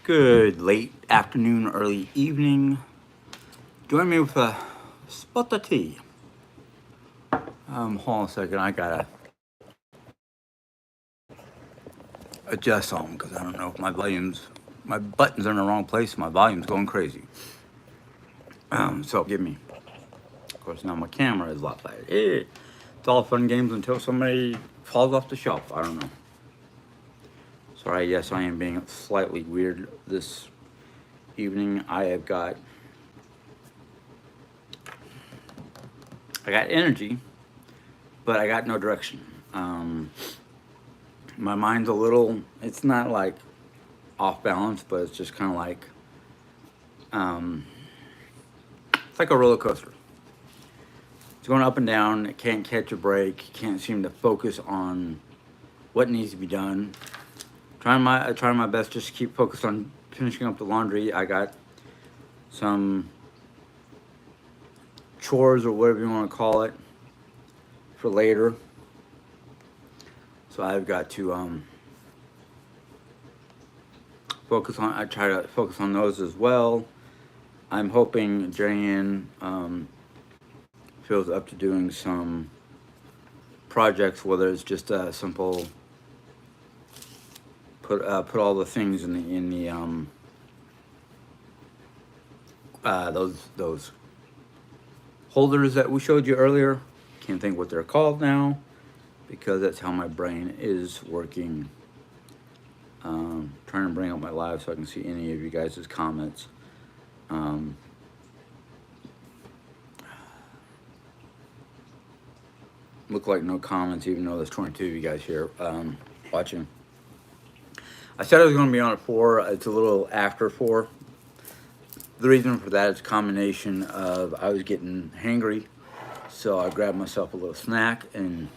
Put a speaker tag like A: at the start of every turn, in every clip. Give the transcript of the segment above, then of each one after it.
A: Good late afternoon, early evening. Join me with a spot of tea. Hold on a second. I gotta adjust something because I don't know if my buttons are in the wrong place. My volume's going crazy. So give me. Of course, now my camera is lopsided. It's all fun games until somebody falls off the shelf. I don't know. Sorry. Yes, I am being slightly weird this evening. I got energy, but I got no direction. My mind's a little, it's not like off balance, but it's just kind of like, um, it's like a roller coaster. It's going up and down. It can't catch a break. Can't seem to focus on what needs to be done. Trying my best just to keep focused on finishing up the laundry. I got some chores or whatever you want to call it for later. So I've got to I try to focus on those as well. I'm hoping Jan feels up to doing some projects, whether it's just a simple put all the things in the those holders that we showed you earlier. Can't think what they're called now because that's how my brain is working. Trying to bring up my live so I can see any of you guys' comments. Look like no comments, even though there's 22 of you guys here watching. I said I was going to be on at 4. It's a little after 4. The reason for that is a combination of I was getting hangry, so I grabbed myself a little snack and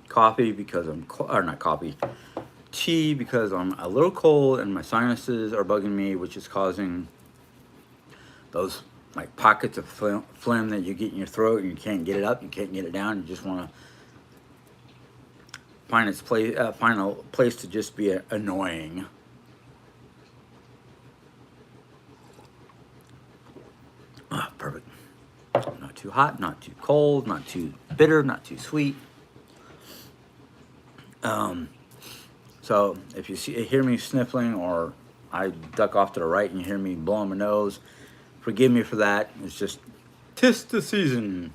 A: coffee because or not coffee, tea because I'm a little cold and my sinuses are bugging me, which is causing those like pockets of phlegm that you get in your throat and you can't get it up, you can't get it down. You just want to find a place to just be annoying. Perfect. Not too hot, not too cold, not too bitter, not too sweet. So if you hear me sniffling or I duck off to the right and you hear me blowing my nose, forgive me for that. It's just 'tis the season.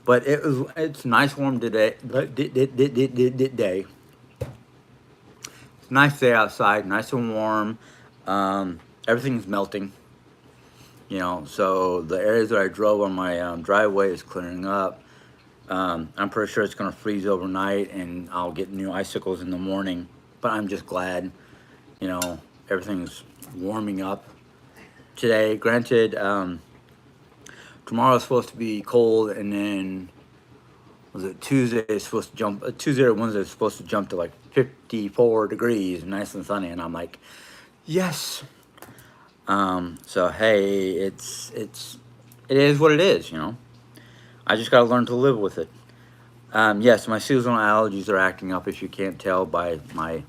A: But it's nice warm today. Day. It's a nice day outside, nice and warm. Everything's melting. You know, so the areas that I drove on my driveway is clearing up. I'm pretty sure it's going to freeze overnight and I'll get new icicles in the morning. But I'm just glad, you know, everything's warming up today. Granted, tomorrow's supposed to be cold, and then was it Tuesday? It's supposed to jump. Tuesday or Wednesday is supposed to jump to like 54 degrees, nice and sunny. And I'm like, yes. So hey, it is what it is, you know. I just gotta learn to live with it. Yes, my seasonal allergies are acting up, if you can't tell by my,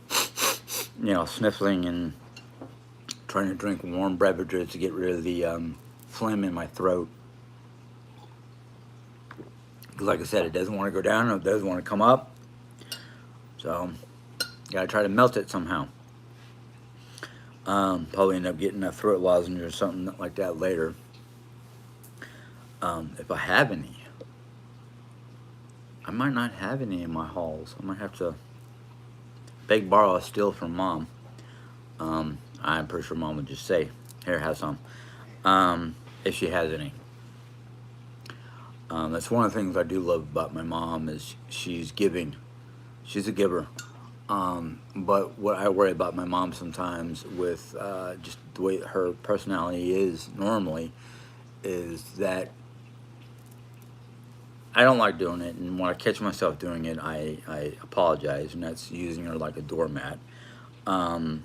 A: you know, sniffling and trying to drink warm beverages to get rid of the phlegm in my throat. Because like I said, it doesn't want to go down, it doesn't want to come up. So, gotta try to melt it somehow. Probably end up getting a throat lozenge or something like that later. If I have any. I might not have any in my halls. I might have to beg, borrow, steal from Mom. I'm pretty sure Mom would just say, here, have some. If she has any. That's one of the things I do love about my mom is she's giving. She's a giver. But what I worry about my mom sometimes with just the way her personality is normally is that I don't like doing it, and when I catch myself doing it, I apologize, and that's using her like a doormat. And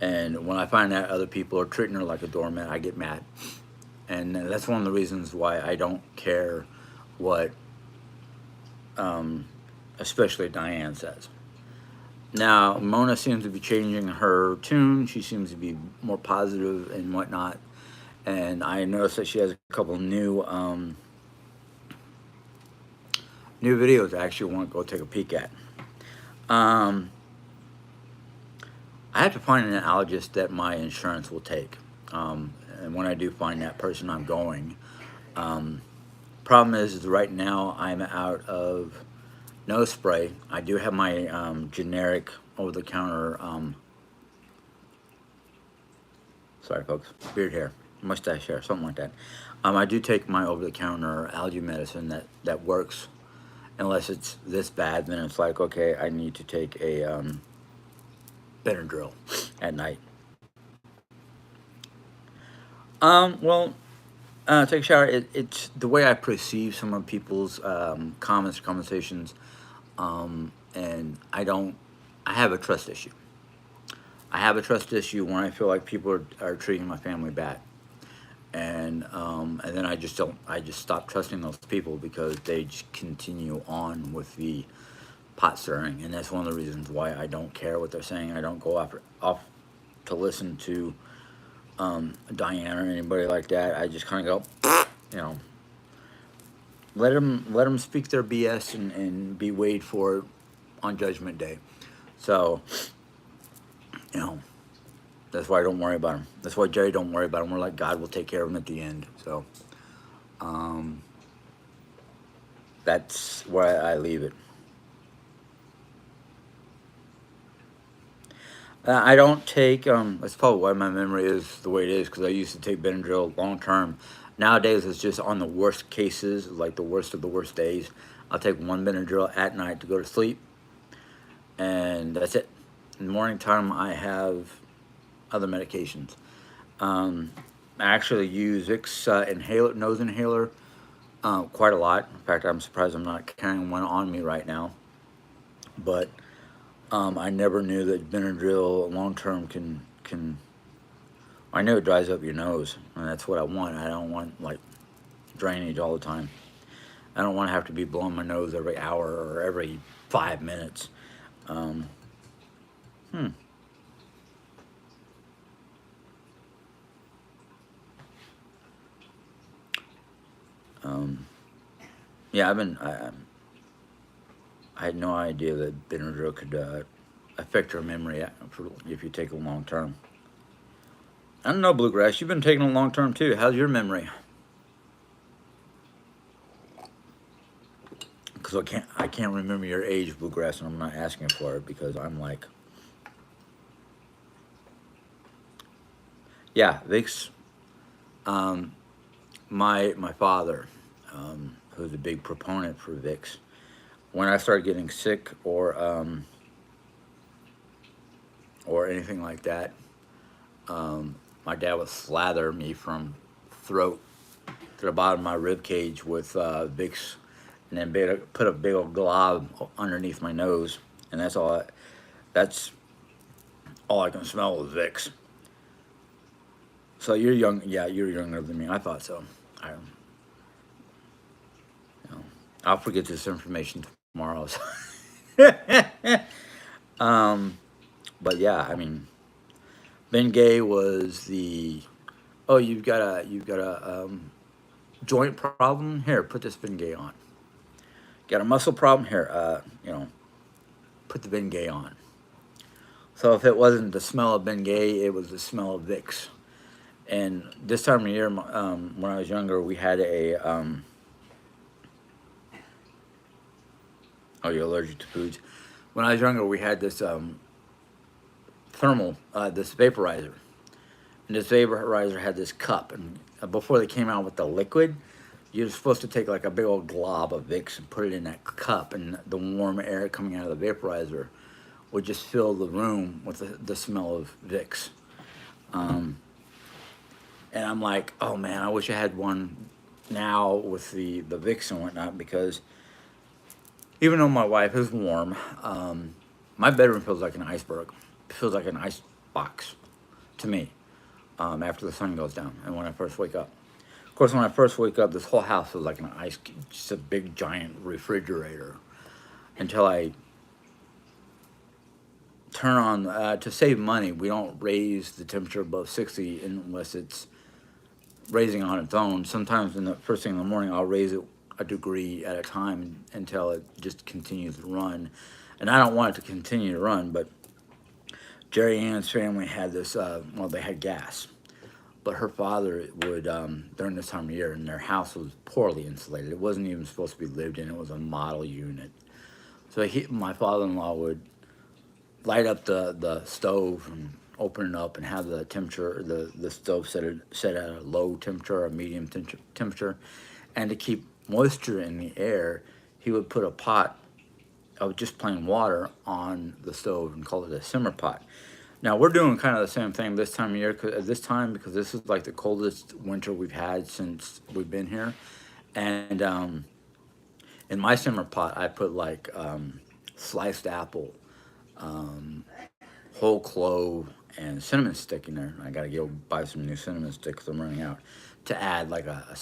A: when I find out other people are treating her like a doormat, I get mad. And that's one of the reasons why I don't care what, especially Diane says. Now, Mona seems to be changing her tune. She seems to be more positive and whatnot. And I noticed that she has a couple new videos I actually want to go take a peek at. Um, I have to find an allergist that my insurance will take. And when I do find that person, I'm going. Um, Problem is right now I'm out of nose spray. I do have my generic over-the-counter, sorry folks, beard hair, mustache hair, something like that. I do take my over-the-counter allergy medicine that works. Unless it's this bad, then it's like, okay, I need to take a Benadryl at night. Well, take a shower. It's the way I perceive some of people's comments, conversations, and I have a trust issue. I have a trust issue when I feel like people are treating my family bad. And then I just don't. I just stop trusting those people because they just continue on with the pot stirring, and that's one of the reasons why I don't care what they're saying. I don't go off to listen to Diane or anybody like that. I just kind of go, you know, let them speak their BS and be weighed for it on Judgment Day. So, you know, that's why I don't worry about them. That's why Jerry don't worry about them. We're like, God will take care of them at the end. So, um, that's where I leave it. I don't take. That's probably why my memory is the way it is because I used to take Benadryl long term. Nowadays, it's just on the worst cases, like the worst of the worst days. I'll take one Benadryl at night to go to sleep, and that's it. In the morning time, I have other medications. Um, I actually use Vicks inhaler, nose inhaler, quite a lot. In fact, I'm surprised I'm not carrying one on me right now. But I never knew that Benadryl long term can. I know it dries up your nose, and that's what I want. I don't want like drainage all the time. I don't want to have to be blowing my nose every hour or every 5 minutes. Um, hmm. Um, yeah, I had no idea that Benadryl could affect your memory if you take it long term. I don't know, Bluegrass. You've been taking it long term too. How's your memory? Because I can't remember your age, Bluegrass, and I'm not asking for it because I'm like, yeah, Vicks. Um, my father, who's a big proponent for Vicks. When I started getting sick or anything like that, my dad would slather me from throat to the bottom of my rib cage with Vicks, and then put a big old glob underneath my nose, and that's all I can smell is Vicks. So you're young, yeah, you're younger than me. I thought so. I, you know, I'll forget this information tomorrow. So. um, but yeah, I mean, Ben Gay was the, oh, you've got a joint problem here. Put this Ben Gay on. Got a muscle problem here. Put the Ben Gay on. So if it wasn't the smell of Ben Gay, it was the smell of Vicks. And this time of year, when I was younger, we had oh, you're allergic to foods. When I was younger, we had this thermal, this vaporizer. And this vaporizer had this cup. And before they came out with the liquid, you're supposed to take like a big old glob of Vicks and put it in that cup. And the warm air coming out of the vaporizer would just fill the room with the smell of Vicks. Um, and I'm like, oh man, I wish I had one now with the Vicks and whatnot because even though my wife is warm, my bedroom feels like an iceberg. It feels like an ice box to me after the sun goes down and when I first wake up. Of course, when I first wake up, this whole house feels like an ice, just a big giant refrigerator until I turn on to save money. We don't raise the temperature above 60 unless it's raising on its own. Sometimes in the first thing in the morning, I'll raise it a degree at a time until it just continues to run. And I don't want it to continue to run, but Jerry Ann's family had this, well, they had gas. But her father would, during this time of year, and their house was poorly insulated. It wasn't even supposed to be lived in. It was a model unit. So my father-in-law would light up the stove and open it up and have the temperature, the stove set at a low temperature or a medium temperature. And to keep moisture in the air, he would put a pot of just plain water on the stove and call it a simmer pot. Now we're doing kind of the same thing this time of year, because this is like the coldest winter we've had since we've been here. And in my simmer pot, I put like sliced apple, whole clove, and cinnamon stick in there. I gotta go buy some new cinnamon sticks. I'm running out, to add like a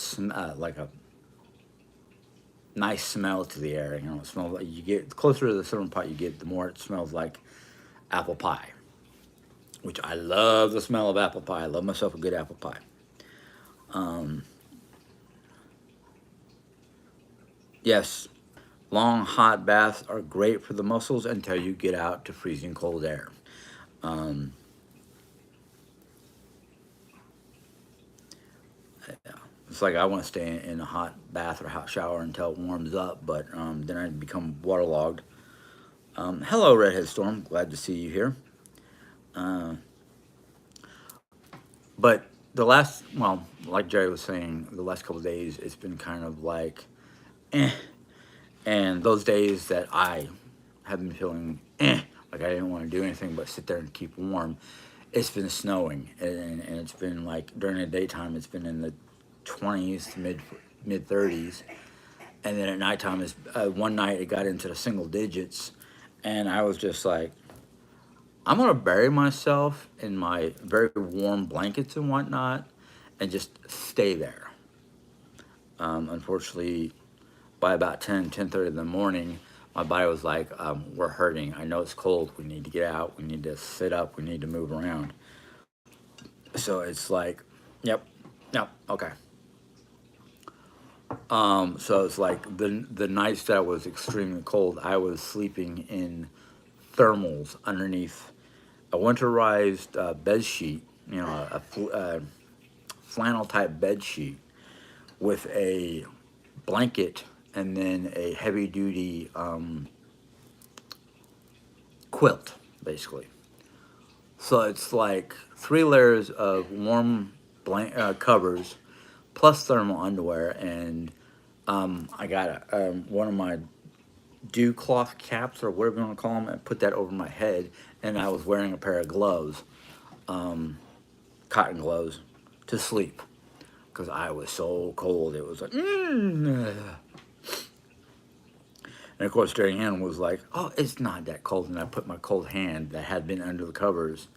A: nice smell to the air. You know, it smells like, you get closer to the cinnamon pot you get, the more it smells like apple pie, which I love the smell of apple pie. I love myself a good apple pie. Yes, long hot baths are great for the muscles until you get out to freezing cold air. Yeah. It's like I want to stay in a hot bath or hot shower until it warms up, but then I become waterlogged. Hello, Redhead Storm. Glad to see you here. But the last, well, like Jerry was saying, the last couple of days, it's been kind of like, eh. And those days that I have been feeling, like I didn't want to do anything but sit there and keep warm, it's been snowing. And it's been like, during the daytime, it's been in the 20s to mid 30s. And then at nighttime, one night it got into the single digits. And I was just like, I'm going to bury myself in my very warm blankets and whatnot and just stay there. Unfortunately, by about 10:30 in the morning, my body was like, we're hurting. I know it's cold. We need to get out. We need to sit up. We need to move around. So it's like, yep, okay. So it's like the nights that was extremely cold, I was sleeping in thermals underneath a winterized bed sheet, you know, a flannel type bed sheet with a blanket and then a heavy duty quilt, basically. So it's like 3 layers of warm covers plus thermal underwear, and I got one of my dew cloth caps or whatever you want to call them, and put that over my head, and I was wearing a pair of gloves, cotton gloves, to sleep, because I was so cold. It was like, And of course, Jerry Ann was like, oh, it's not that cold. And I put my cold hand that had been under the covers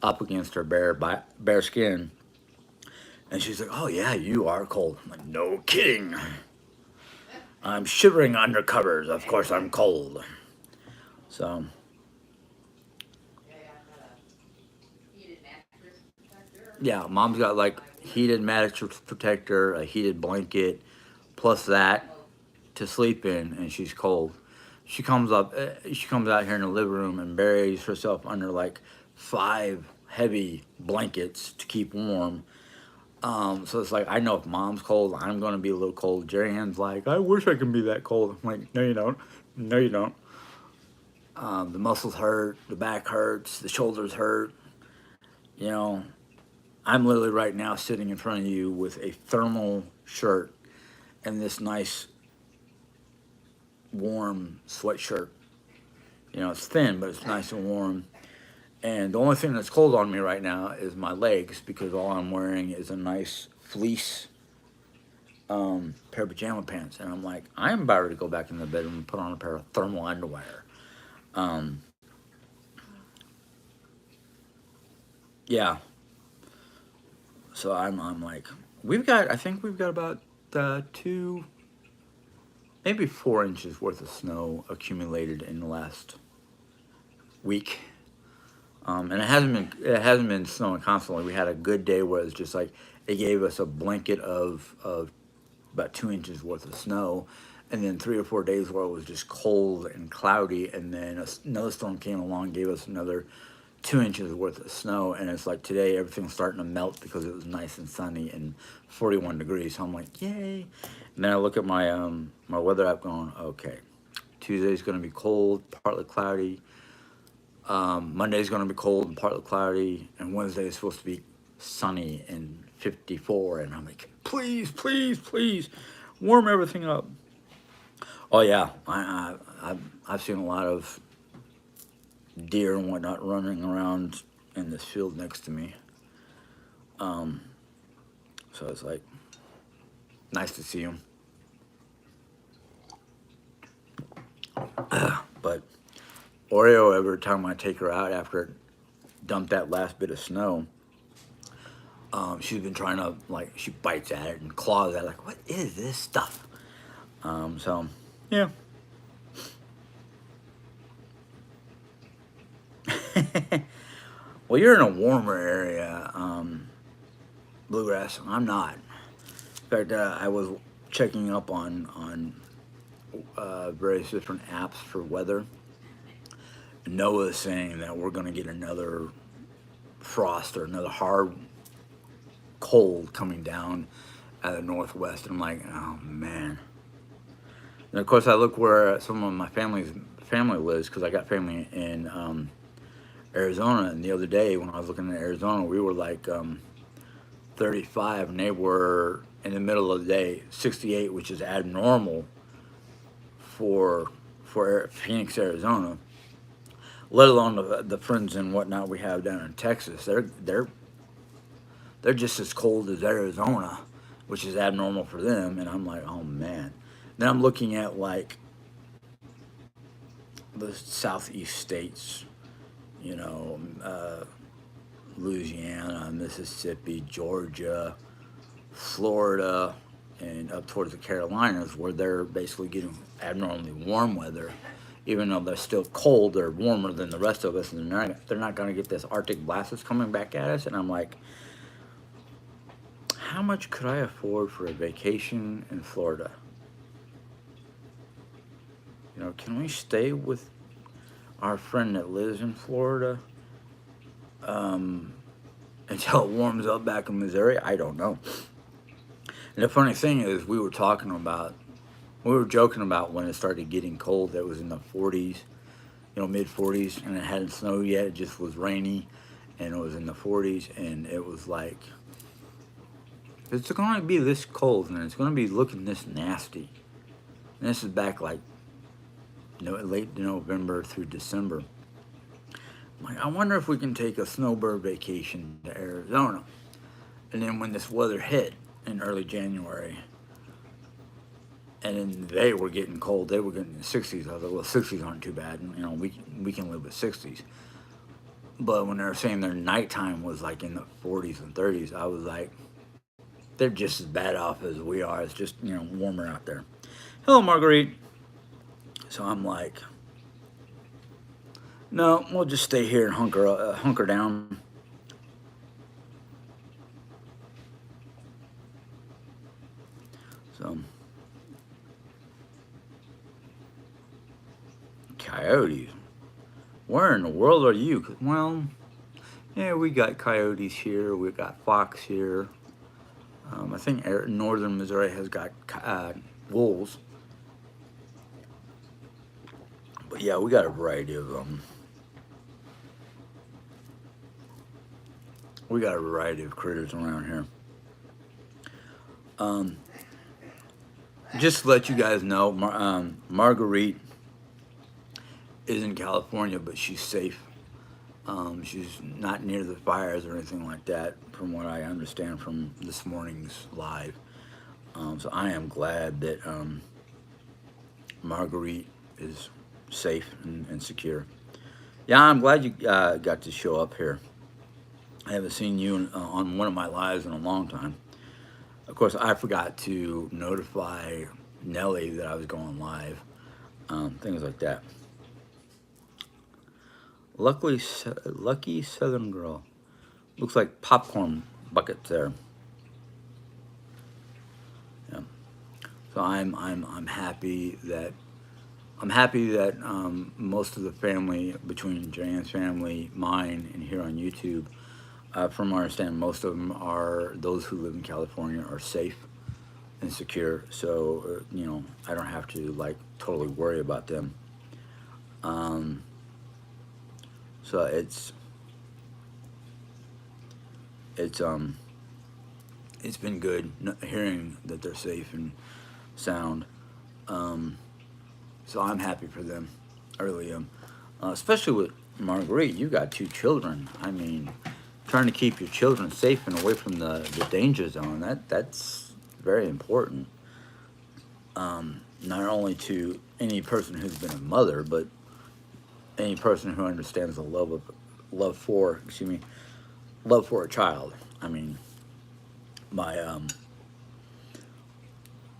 A: up against her bare skin. And she's like, oh, yeah, you are cold. I'm like, no kidding. I'm shivering under covers. Of course, I'm cold. So. Yeah, Mom's got like heated mattress protector, a heated blanket, plus that to sleep in, and she's cold. She comes out here in the living room and buries herself under like 5 heavy blankets to keep warm. So it's like, I know if Mom's cold, I'm gonna be a little cold. Jerry Ann's like, I wish I could be that cold. I'm like, no, you don't. No, you don't. The muscles hurt, the back hurts, the shoulders hurt. You know, I'm literally right now sitting in front of you with a thermal shirt and this nice warm sweatshirt. You know, it's thin, but it's nice and warm. And the only thing that's cold on me right now is my legs, because all I'm wearing is a nice fleece pair of pajama pants. And I'm like, I'm about ready to go back in the bedroom and put on a pair of thermal underwear. Yeah. So I'm like, I think we've got about 2, maybe 4 inches worth of snow accumulated in the last week. And it hasn't been snowing constantly. We had a good day where it's just like it gave us a blanket of about 2 inches worth of snow, and then 3 or 4 days where it was just cold and cloudy, and then another storm came along, gave us another 2 inches worth of snow, and it's like today everything's starting to melt because it was nice and sunny and 41 degrees. So I'm like, yay! And then I look at my weather app, going, okay, Tuesday's going to be cold, partly cloudy. Monday's going to be cold and partly cloudy, and Wednesday is supposed to be sunny and 54. And I'm like, please, please, please, warm everything up. Oh yeah, I've seen a lot of deer and whatnot running around in this field next to me. Um, so it's like nice to see them. But Oreo, every time I take her out after it dumped that last bit of snow, she's been trying to, like, she bites at it and claws at it, like, what is this stuff? So yeah. Well, you're in a warmer area, Bluegrass. I'm not. In fact, I was checking up on various different apps for weather. Noah's saying that we're going to get another frost or another hard cold coming down out of the northwest. And I'm like, oh man. And of course, I look where some of my family lives, because I got family in Arizona. And the other day, when I was looking at Arizona, we were like 35, and they were in the middle of the day 68, which is abnormal for Phoenix, Arizona. Let alone the friends and whatnot we have down in Texas. They're just as cold as Arizona, which is abnormal for them. And I'm like, oh man. Then I'm looking at like the southeast states, you know, Louisiana, Mississippi, Georgia, Florida, and up towards the Carolinas, where they're basically getting abnormally warm weather. Even though they're still cold, they're warmer than the rest of us, and they're not going to get this Arctic blast that's coming back at us. And I'm like, how much could I afford for a vacation in Florida? You know, can we stay with our friend that lives in Florida um, until it warms up back in Missouri? I don't know. And the funny thing is, we were joking about when it started getting cold. That was in the 40s, you know, mid 40s, and it hadn't snowed yet. It just was rainy, and it was in the 40s, and it was like, it's going to be this cold, and it's going to be looking this nasty. And this is back like late November through December. Like, I wonder if we can take a snowbird vacation to Arizona. And then when this weather hit in early January, and then they were getting cold, they were getting the 60s. I was like, well, 60s aren't too bad. And, you know, we can live with 60s. But when they were saying their nighttime was like in the 40s and 30s, I was like, they're just as bad off as we are. It's just, you know, warmer out there. Hello, Marguerite. So I'm like, no, we'll just stay here and hunker down. So, coyotes. Where in the world are you? 'Cause, well, yeah, we got coyotes here. We got fox here. I think northern Missouri has got wolves. But yeah, we got a variety of we got a variety of critters around here. Um, just to let you guys know, Marguerite is in California, but she's safe. She's not near the fires or anything like that, from what I understand from this morning's live. So I am glad that Marguerite is safe and secure. Yeah, I'm glad you got to show up here. I haven't seen you on one of my lives in a long time. Of course, I forgot to notify Nelly that I was going live, things like that. Lucky Southern Girl. Looks like popcorn buckets there. Yeah. So I'm happy that most of the family, between Joanne's family, mine, and here on YouTube, from what I understand, most of them are those who live in California are safe and secure. So I don't have to like totally worry about them. Um, so it's it's been good hearing that they're safe and sound. Um, so I'm happy for them. I really am. Especially with Marguerite, you got two children. I mean, trying to keep your children safe and away from the danger zone, that's very important. Not only to any person who's been a mother, but any person who understands the love for, excuse me, love for a child. I mean, my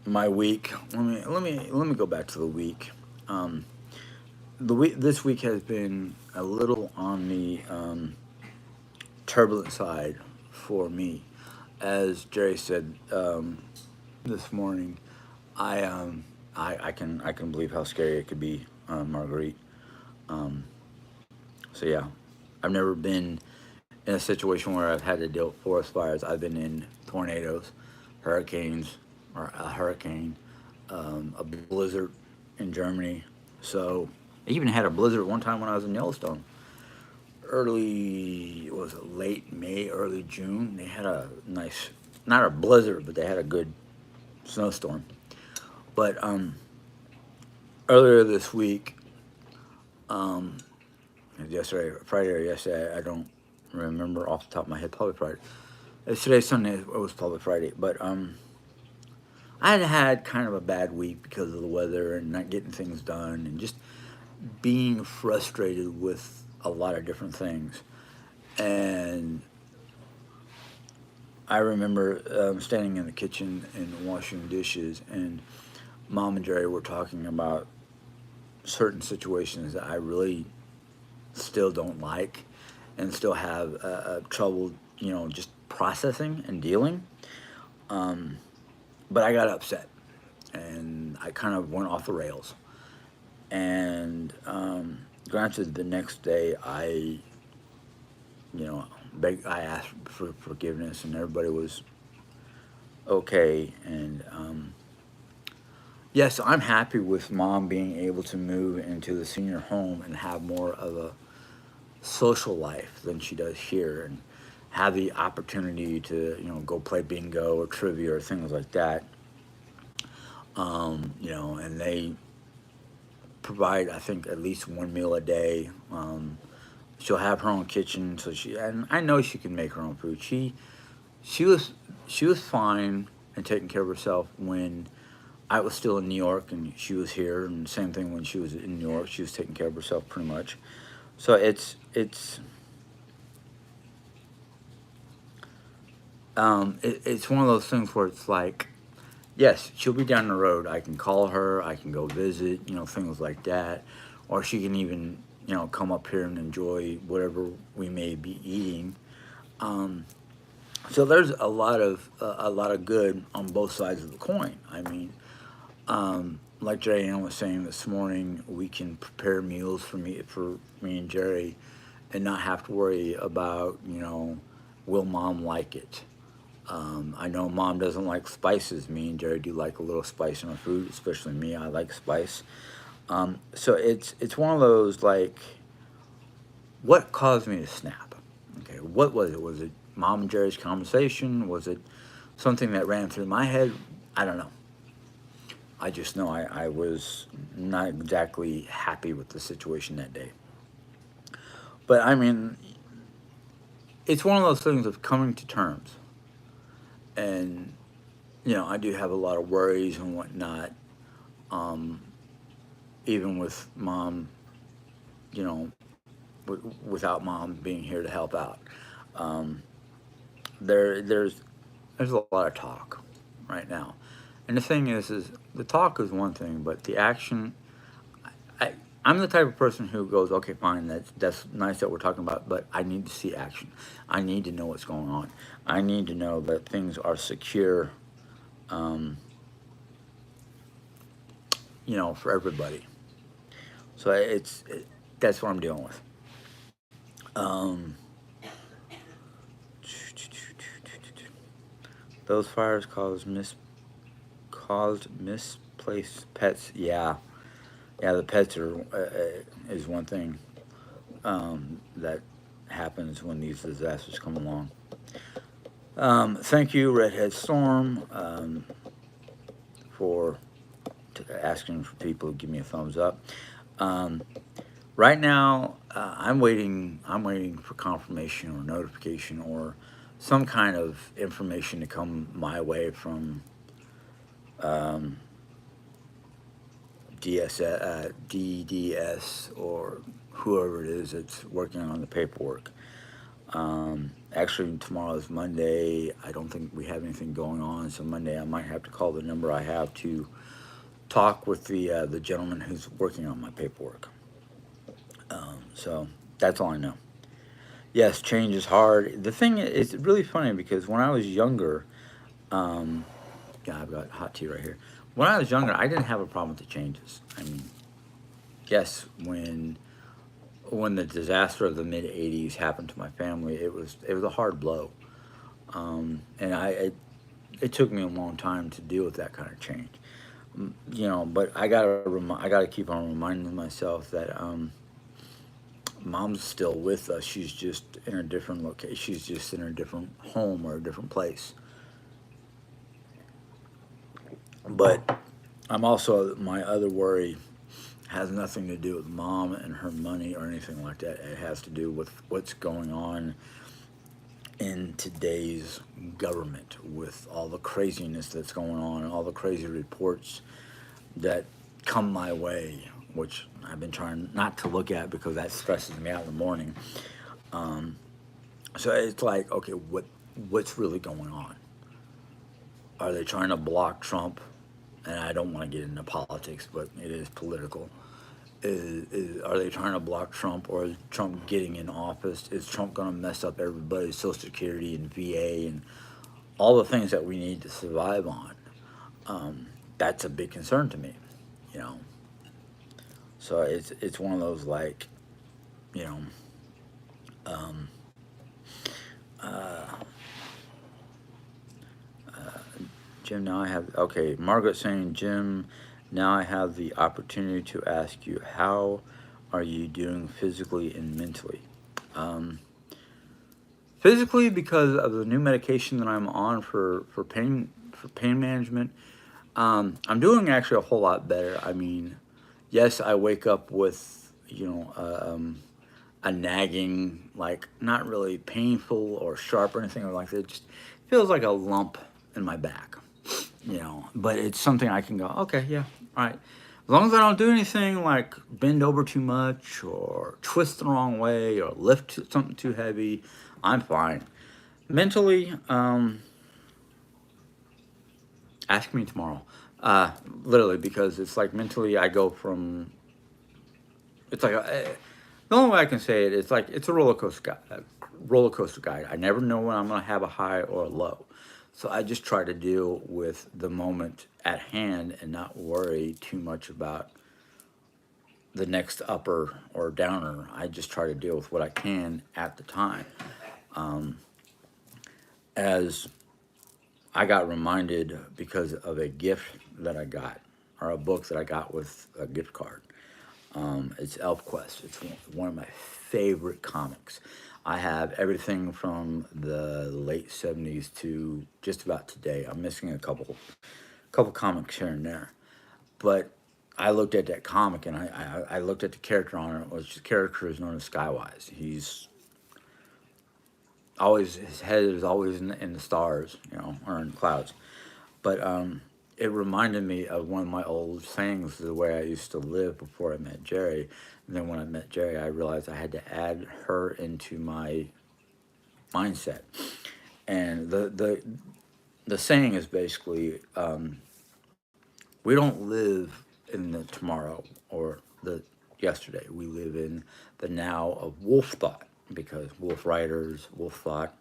A: my week. Let me go back to the week. Um, this week has been a little on the turbulent side for me, as Jerry said this morning. I can believe how scary it could be, Marguerite. Um, so yeah, I've never been in a situation where I've had to deal with forest fires. I've been in tornadoes, hurricanes, or a hurricane, a blizzard in Germany. So I even had a blizzard one time when I was in Yellowstone. Early, what was it, late May, early June. They had a nice, not a blizzard, but they had a good snowstorm. But earlier this week, um, yesterday, Friday or yesterday, I don't remember off the top of my head, probably Friday. It's today's Sunday, it was probably Friday. But I had kind of a bad week because of the weather and not getting things done and just being frustrated with a lot of different things. And I remember standing in the kitchen and washing dishes, and Mom and Jerry were talking about certain situations that I really still don't like and still have trouble, just processing and dealing. Um, but I got upset and I kind of went off the rails. And granted, the next day you know, I asked for forgiveness, and everybody was okay. And yes, I'm happy with Mom being able to move into the senior home and have more of a social life than she does here, and have the opportunity to go play bingo or trivia or things like that. And they provide, I think, at least one meal a day. She'll have her own kitchen, so and I know she can make her own food. She was she was fine and taking care of herself when I was still in New York and she was here, and same thing when she was in New York. She was taking care of herself pretty much. So it's one of those things where it's like, yes, she'll be down the road. I can call her. I can go visit. Things like that, or she can even come up here and enjoy whatever we may be eating. Um, so there's a lot of good on both sides of the coin. I mean, like Jerry Ann was saying this morning, we can prepare meals for me and Jerry, and not have to worry about will Mom like it. I know Mom doesn't like spices. Me and Jerry do like a little spice in our food, especially me. I like spice. So it's one of those like, what caused me to snap? Okay, what was it? Was it Mom and Jerry's conversation? Was it something that ran through my head? I don't know. I just know I was not exactly happy with the situation that day. But I mean, it's one of those things of coming to terms. And, I do have a lot of worries and whatnot, um, even with Mom, you know, without Mom being here to help out. Um, there's a lot of talk right now. And the thing is the talk is one thing, but the action, I'm the type of person who goes, okay, fine, that's nice that we're talking about, but I need to see action. I need to know what's going on. I need to know that things are secure, um, for everybody. So that's what I'm dealing with. Um, those fires caused misplaced pets. Yeah, yeah, the pets are is one thing that happens when these disasters come along. Thank you, Redhead Storm, for asking for people to give me a thumbs up. Um, right now, I'm waiting. I'm waiting for confirmation or notification or some kind of information to come my way from um, DDS or whoever it is that's working on the paperwork. Actually, tomorrow is Monday. I don't think we have anything going on, so Monday I might have to call the number I have to talk with the gentleman who's working on my paperwork. So that's all I know. Yes, change is hard. The thing is, it's really funny because when I was younger, um, yeah, I've got hot tea right here. When I was younger, I didn't have a problem with the changes. I mean, yes, when the disaster of the mid '80s happened to my family, it was a hard blow, and it took me a long time to deal with that kind of change. But I gotta keep on reminding myself that mom's still with us. She's just in a different location. She's just in a different home or a different place. But I'm also my other worry has nothing to do with mom and her money or anything like that. It has to do with what's going on in today's government with all the craziness that's going on and all the crazy reports that come my way, which I've been trying not to look at because that stresses me out in the morning. Um, so it's like, okay, what's really going on? Are they trying to block Trump? And I don't want to get into politics, but it is political. Are they trying to block Trump, or is Trump getting in office? Is Trump going to mess up everybody's Social Security and VA and all the things that we need to survive on? That's a big concern to me, you know. So it's one of those like, you know, um, uh, Jim. Now I have okay. Margaret saying, Jim. Now I have the opportunity to ask you, how are you doing physically and mentally? Um, Physically, because of the new medication that I'm on for pain management, I'm doing actually a whole lot better. I mean, yes, I wake up with a nagging, like not really painful or sharp or anything like that. It just feels like a lump in my back, But it's something I can go, okay, yeah, all right. As long as I don't do anything like bend over too much or twist the wrong way or lift something too heavy, I'm fine. Mentally, ask me tomorrow. Literally, because it's like mentally, I go from it's like the only way I can say it is like it's a roller coaster roller coaster guide. I never know when I'm going to have a high or a low, so I just try to deal with the moment at hand and not worry too much about the next upper or downer. I just try to deal with what I can at the time. Um, as I got reminded because of a gift that I got, or a book that I got with a gift card. It's ElfQuest. It's one of my favorite comics. I have everything from the late '70s to just about today. I'm missing a couple comics here and there, but I looked at that comic and I looked at the character on it. Which the character is known as Skywise. He's always his head is always in the stars, or in the clouds. But it reminded me of one of my old sayings, the way I used to live before I met Jerry. And then when I met Jerry, I realized I had to add her into my mindset. And the saying is basically, we don't live in the tomorrow or the yesterday. We live in the now of wolf thought because wolf riders, wolf thought.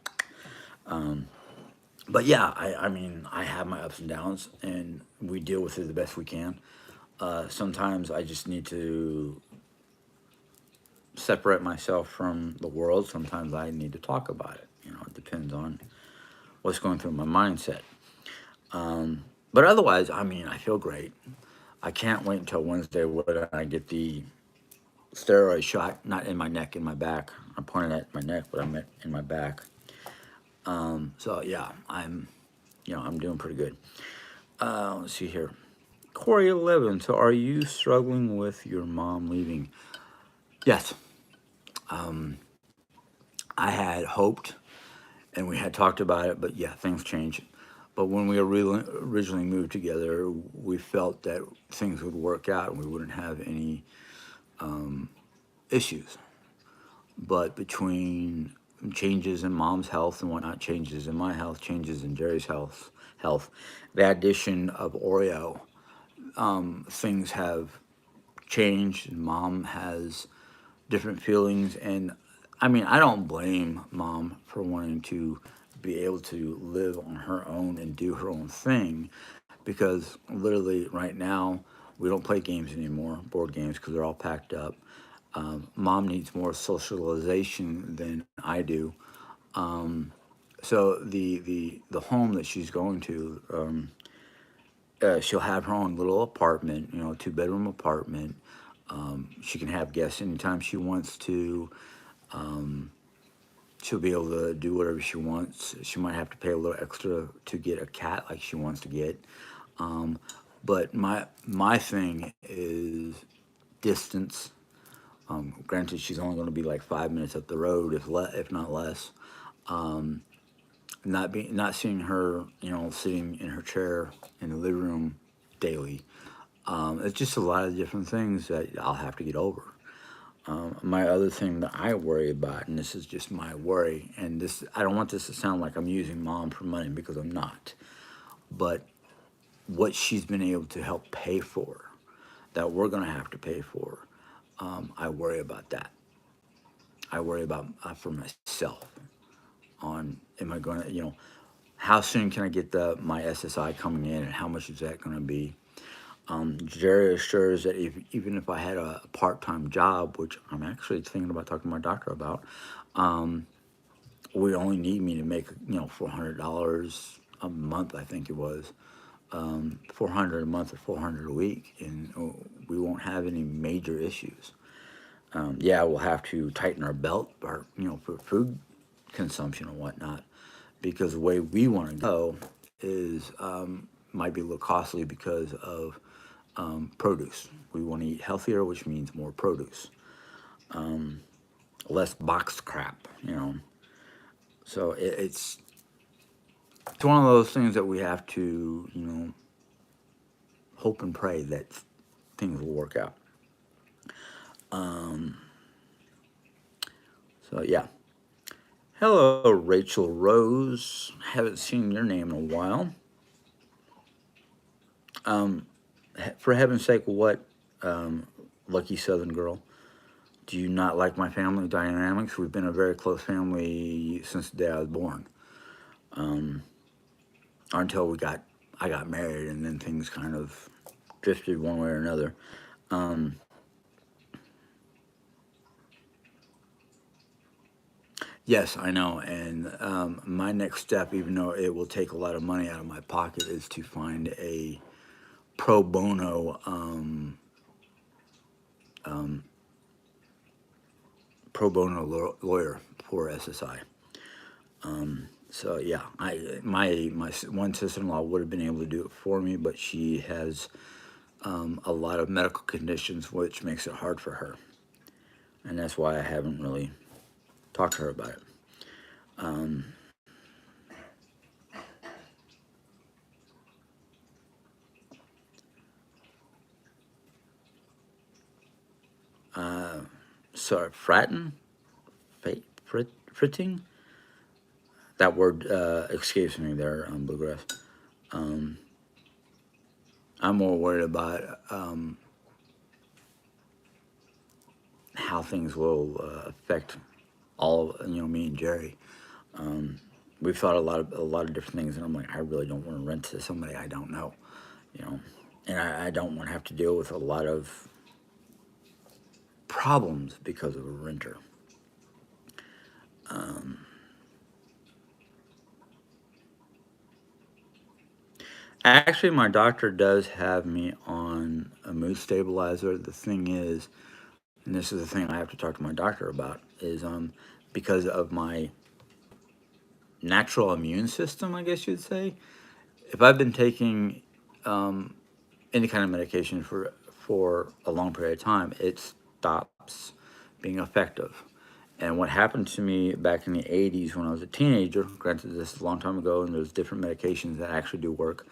A: But yeah, I mean, I have my ups and downs, and we deal with it the best we can. Sometimes I just need to separate myself from the world. Sometimes I need to talk about it. It depends on what's going through my mindset. But otherwise, I mean, I feel great. I can't wait until Wednesday when I get the steroid shot, not in my neck, in my back. I pointed at my neck, but I meant in my back. So yeah, I'm doing pretty good. Let's see here. Corey 11. So are you struggling with your mom leaving? Yes. I had hoped and we had talked about it, but yeah, things change. But when we originally moved together, we felt that things would work out and we wouldn't have any issues. But between changes in mom's health and whatnot, changes in my health, changes in Jerry's health, the addition of Oreo, things have changed. And mom has different feelings, and I mean, I don't blame mom for wanting to be able to live on her own and do her own thing because literally right now we don't play games anymore, board games, because they're all packed up. Mom needs more socialization than I do. So the home that she's going to, she'll have her own little apartment, 2-bedroom apartment. She can have guests anytime she wants to. She'll be able to do whatever she wants. She might have to pay a little extra to get a cat like she wants to get. But my thing is distance. Granted, she's only going to be like 5 minutes up the road, if not less. Not seeing her, sitting in her chair in the living room daily. It's just a lot of different things that I'll have to get over. My other thing that I worry about, and this is just my worry, and this I don't want this to sound like I'm using mom for money because I'm not, but what she's been able to help pay for, that we're going to have to pay for, I worry about that. I worry about for myself. On am I going to, how soon can I get my SSI coming in, and how much is that going to be? Jerry assures that even if I had a part-time job, which I'm actually thinking about talking to my doctor about, would only need me to make $400 a month. I think it was 400 a month or 400 a week, and we won't have any major issues. Yeah, we'll have to tighten our belt, for food consumption and whatnot, because the way we want to go is might be a little costly because of produce. We want to eat healthier, which means more produce, less boxed crap. So it's one of those things that we have to, hope and pray that things will work out. So yeah. Hello, Rachel Rose. Haven't seen your name in a while. For heaven's sake, what, lucky Southern girl, do you not like my family dynamics? We've been a very close family since the day I was born. Until I got married, and then things kind of drifted one way or another. Yes, I know. And my next step, even though it will take a lot of money out of my pocket, is to find a pro bono lawyer for SSI. So yeah, my one sister-in-law would have been able to do it for me, but she has a lot of medical conditions, which makes it hard for her, and that's why I haven't really talked to her about it. So fratting, fritting. That word escapes me there on bluegrass. I'm more worried about how things will affect all of, me and Jerry. We've thought a lot of different things, and I'm like, I really don't want to rent to somebody I don't know, you know, and I don't want to have to deal with a lot of problems because of a renter. Actually, my doctor does have me on a mood stabilizer. The thing is, and this is the thing I have to talk to my doctor about, is because of my natural immune system, I guess you'd say. If I've been taking any kind of medication for a long period of time, it stops being effective. And what happened to me back in the 80s when I was a teenager, granted this is a long time ago, and there's different medications that actually do work.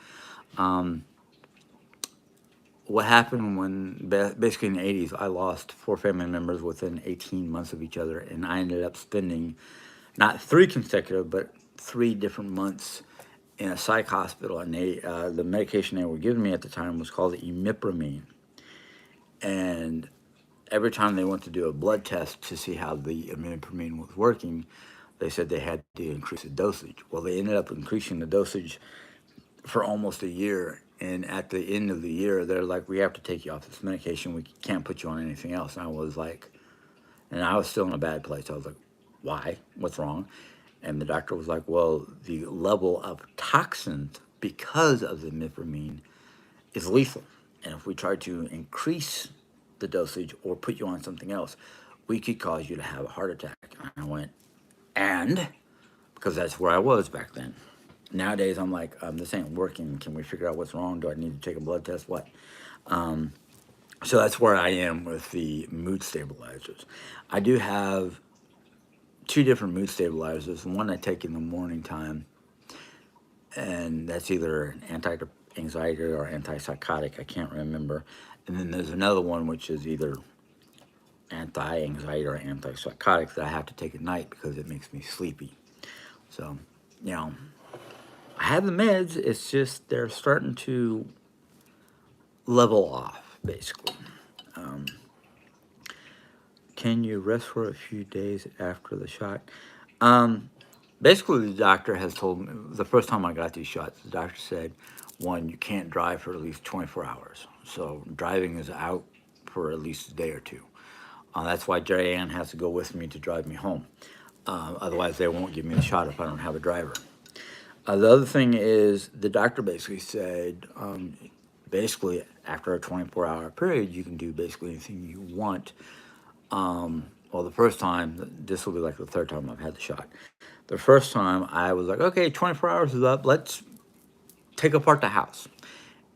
A: Um, what happened when basically in the 80s, I lost four family members within 18 months of each other, and I ended up spending not three consecutive, but 3 different months in a psych hospital. And the medication they were giving me at the time was called imipramine. And every time they went to do a blood test to see how the imipramine was working, they said they had to increase the dosage. Well, they ended up increasing the dosage for almost a year. And at the end of the year, they're like, we have to take you off this medication. We can't put you on anything else. And I was like, and I was still in a bad place. I was like, why? What's wrong? And the doctor was like, well, the level of toxins because of the miframine is lethal. And if we try to increase the dosage or put you on something else, we could cause you to have a heart attack. And I went, and because that's where I was back then. Nowadays, I'm like, this ain't working. Can we figure out what's wrong? Do I need to take a blood test? What? So that's where I am with the mood stabilizers. I do have two different mood stabilizers. One I take in the morning time, and that's either an anti-anxiety or antipsychotic. I can't remember. And then there's another one which is either anti-anxiety or antipsychotic that I have to take at night because it makes me sleepy. So, you know, I have the meds. It's just they're starting to level off, basically. Um, can you rest for a few days after the shot? Um, Basically, the doctor has told me the first time I got these shots, the doctor said, one, you can't drive for at least 24 hours. So driving is out for at least a day or two. That's why Jerry Ann has to go with me to drive me home. Otherwise, they won't give me the shot if I don't have a driver. The other thing is the doctor basically said, basically after a 24-hour period, you can do basically anything you want. Well, the first time, this will be like the third time I've had the shot. The first time I was like, okay, 24 hours is up. Let's take apart the house.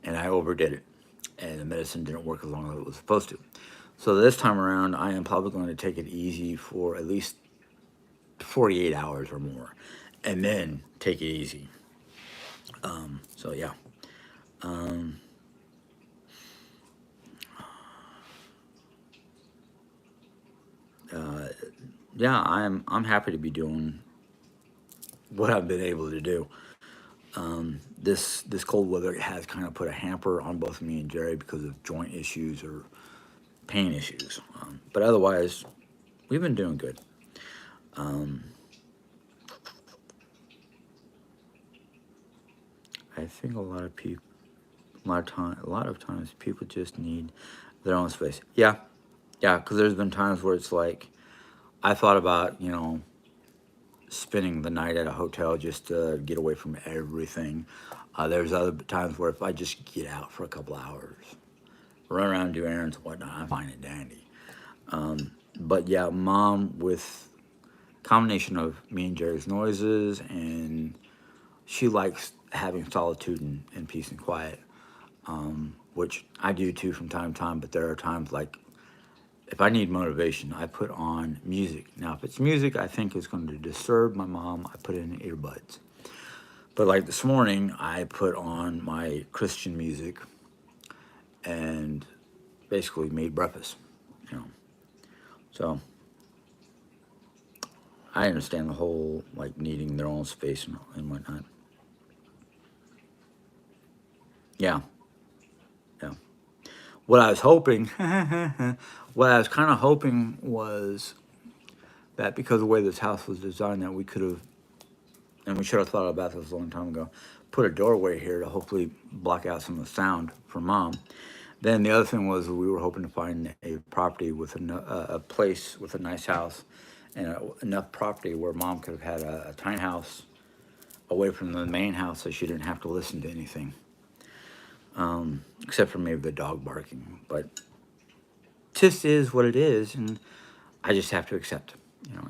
A: And I overdid it. And the medicine didn't work as long as it was supposed to. So this time around, I am probably going to take it easy for at least 48 hours or more. And then take it easy. So yeah. Um, uh, yeah, I'm happy to be doing what I've been able to do. This cold weather has kind of put a hamper on both me and Jerry because of joint issues or pain issues. But otherwise, we've been doing good. Um, I think a lot of times, people just need their own space. Yeah, yeah. Because there's been times where it's like I thought about spending the night at a hotel just to get away from everything. There's other times where if I just get out for a couple hours, run around, do errands, and whatnot, I find it dandy. But yeah, mom with combination of me and Jerry's noises, and she likes having solitude and peace and quiet, which I do too from time to time. But there are times like if I need motivation, I put on music. Now, if it's music I think is going to disturb my mom, I put in earbuds. But like this morning, I put on my Christian music and basically made breakfast. You know, so I understand the whole like needing their own space and whatnot. Yeah, yeah. What I was hoping, what I was kind of hoping was that because of the way this house was designed, that we could have, and we should have thought about this a long time ago, put a doorway here to hopefully block out some of the sound for mom. Then the other thing was we were hoping to find a property with a place with a nice house and enough property where mom could have had a tiny house away from the main house so she didn't have to listen to anything, except for maybe the dog barking. But just is what it is, and I just have to accept.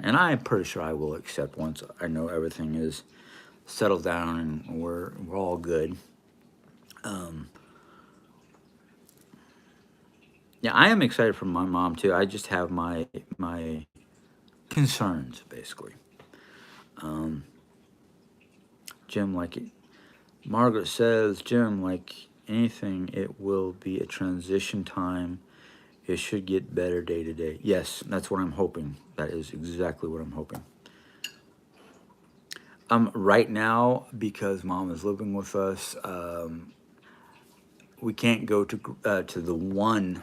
A: And I'm pretty sure I will accept once I know everything is settled down and we're all good. Um, yeah, I am excited for my mom too. I just have my concerns basically. Um, Jim, like it, Margaret says, Jim, like anything, it will be a transition time. It should get better day to day. Yes, that's what I'm hoping. That is exactly what I'm hoping. Right now, because mom is living with us, we can't go to the one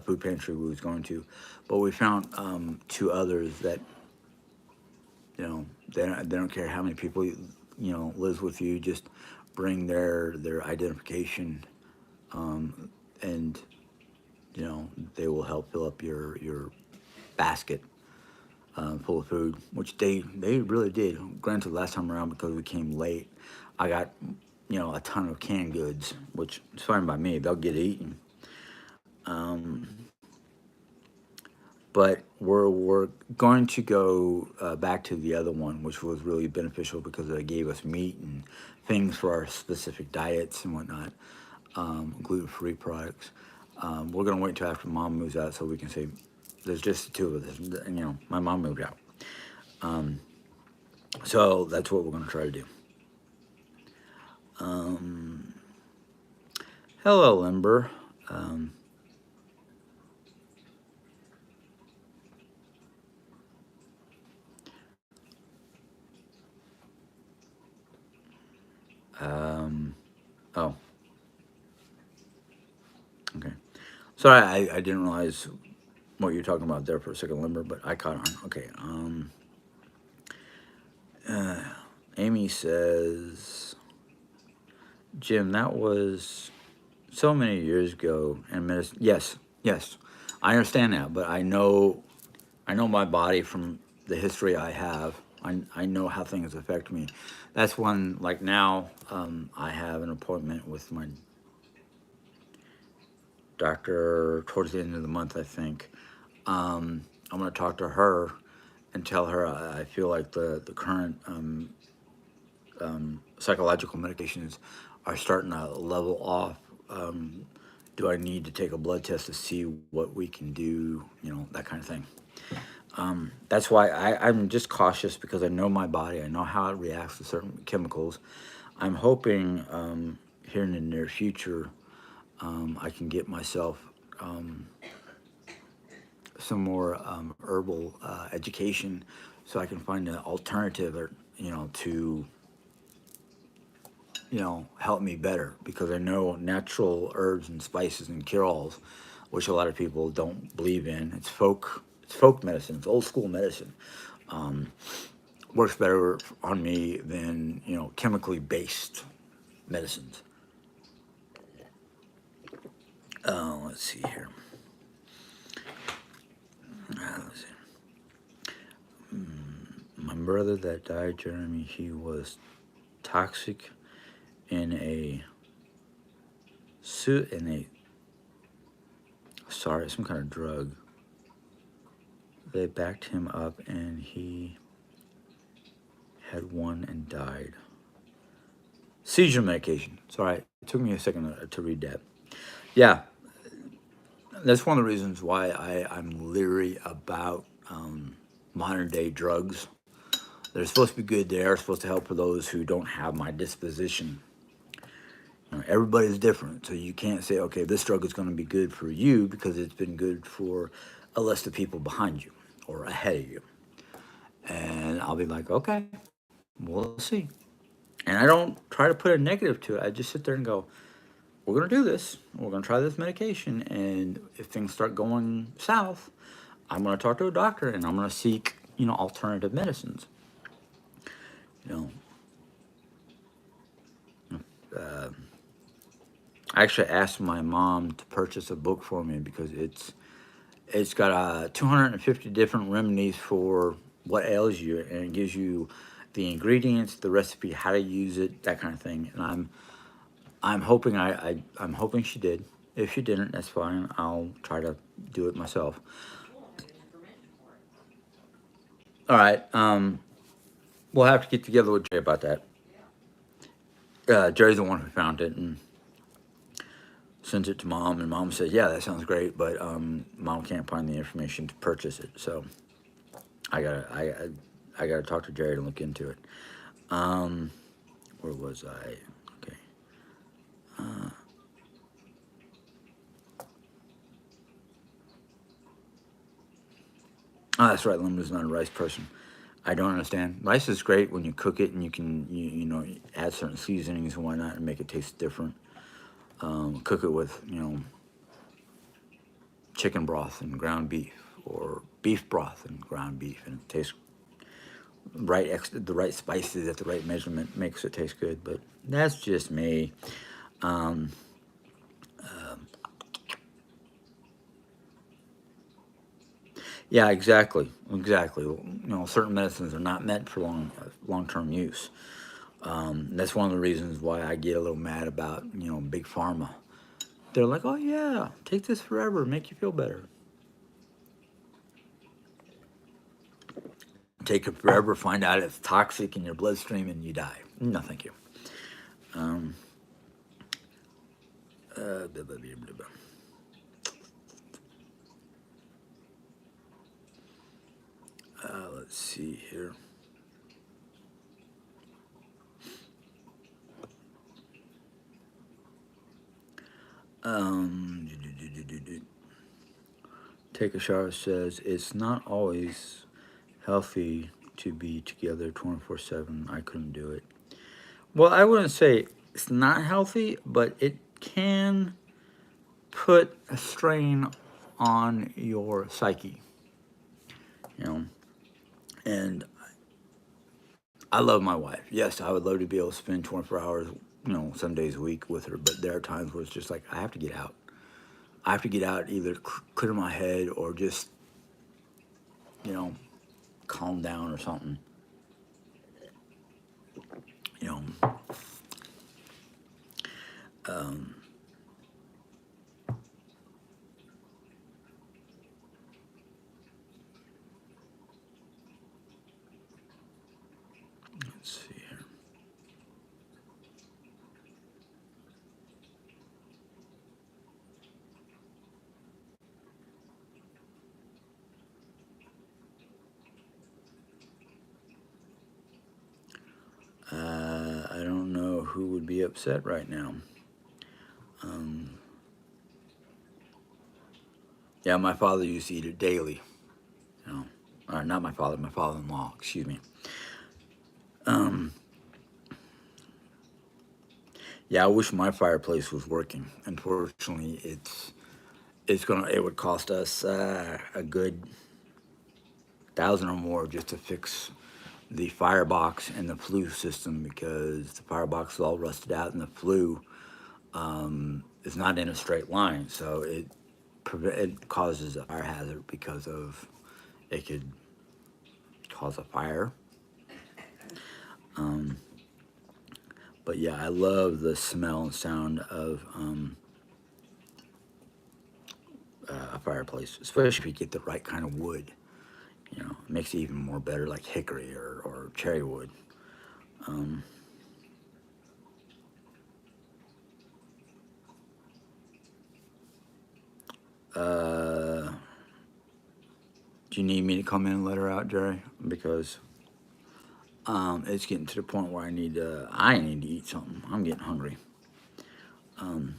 A: food pantry we was going to, but we found two others that they don't care how many people lives with you. Just bring their identification, and they will help fill up your basket full of food, which they really did. Granted, last time around because we came late, I got a ton of canned goods, which is fine by me. They'll get eaten. Um, but we're going to go back to the other one, which was really beneficial because they gave us meat and things for our specific diets and whatnot, gluten-free products. We're gonna wait until after mom moves out so we can say there's just the two of us. And, my mom moved out, so that's what we're gonna try to do. Um, Hello, Limber. Um, um, oh, okay. Sorry, I didn't realize what you're talking about there for a second, Limber, but I caught on. Okay. Uh, Amy says, Jim, that was so many years ago, and medicine. Yes, yes, I understand that, but I know my body from the history I have. I know how things affect me. That's one, like now, I have an appointment with my doctor towards the end of the month, I think. I'm going to talk to her and tell her I feel like the current psychological medications are starting to level off. Do I need to take a blood test to see what we can do? That kind of thing. That's why I'm just cautious because I know my body. I know how it reacts to certain chemicals. I'm hoping here in the near future I can get myself some more herbal education so I can find an alternative or to help me better because I know natural herbs and spices and cure-alls, which a lot of people don't believe in. It's folk medicine. It's old school medicine. Um, Works better on me than chemically based medicines. Let's see here. Let's see. My brother that died, Jeremy, he was toxic in a suit in a sorry some kind of drug. They backed him up and he had one and died. Seizure medication. Sorry, it took me a second to read that. Yeah, that's one of the reasons why I'm leery about modern day drugs. They're supposed to be good. They are supposed to help for those who don't have my disposition. Everybody's different, so you can't say, okay, this drug is going to be good for you because it's been good for a list of people behind you or ahead of you. And I'll be like, okay, we'll see. And I don't try to put a negative to it. I just sit there and go, we're gonna do this. We're gonna try this medication, and if things start going south, I'm gonna talk to a doctor, and I'm gonna seek, alternative medicines. You uh, I actually asked my mom to purchase a book for me because it's got 250 different remedies for what ails you, and it gives you the ingredients, the recipe, how to use it, that kind of thing. And I'm hoping I'm hoping she did. If she didn't, that's fine. I'll try to do it myself. All right. We'll have to get together with Jay about that. Jerry's the one who found it and sent it to mom, and mom said, "Yeah, that sounds great," but mom can't find the information to purchase it. So I gotta I gotta talk to Jerry to look into it. Um, where was I? Okay. Uh, that's right. Linda's not a rice person. I don't understand. Rice is great when you cook it and you can add certain seasonings and whatnot and make it taste different. Cook it with chicken broth and ground beef, or beef broth and ground beef, and it tastes right. The right spices at the right measurement makes it taste good. But that's just me. Um, yeah, exactly, exactly. Certain medicines are not meant for long term use. That's one of the reasons why I get a little mad about big pharma. They're like, "Oh yeah, take this forever, make you feel better." Take it forever, find out it's toxic in your bloodstream, and you die. No, thank you. Um, blah, blah, blah, blah, blah. Let's see here. Um, Take a shower says it's not always healthy to be together 24/7. I couldn't do it. Well, I wouldn't say it's not healthy, but it can put a strain on your psyche, you know. And I love my wife. Yes, I would love to be able to spend 24 hours, some days a week with her, but there are times where it's just like I have to get out. I have to get out, either clear my head or just, you know, calm down or something. You know, um, let's see here. I don't know who would be upset right now. Um, yeah, my father used to eat it daily. You know, not my father, my father-in-law. Excuse me. Um, yeah, I wish my fireplace was working. Unfortunately, it would cost us a good thousand or more just to fix the firebox and the flue system, because the firebox is all rusted out and the flue is not in a straight line, so it causes a fire hazard because of it could cause a fire. Um, but yeah, I love the smell and sound of a fireplace, especially if you get the right kind of wood. It makes it even more better, like hickory or cherry wood. Um, uh, do you need me to come in and let her out, Jerry? Because it's getting to the point where I need to eat something. I'm getting hungry. Um,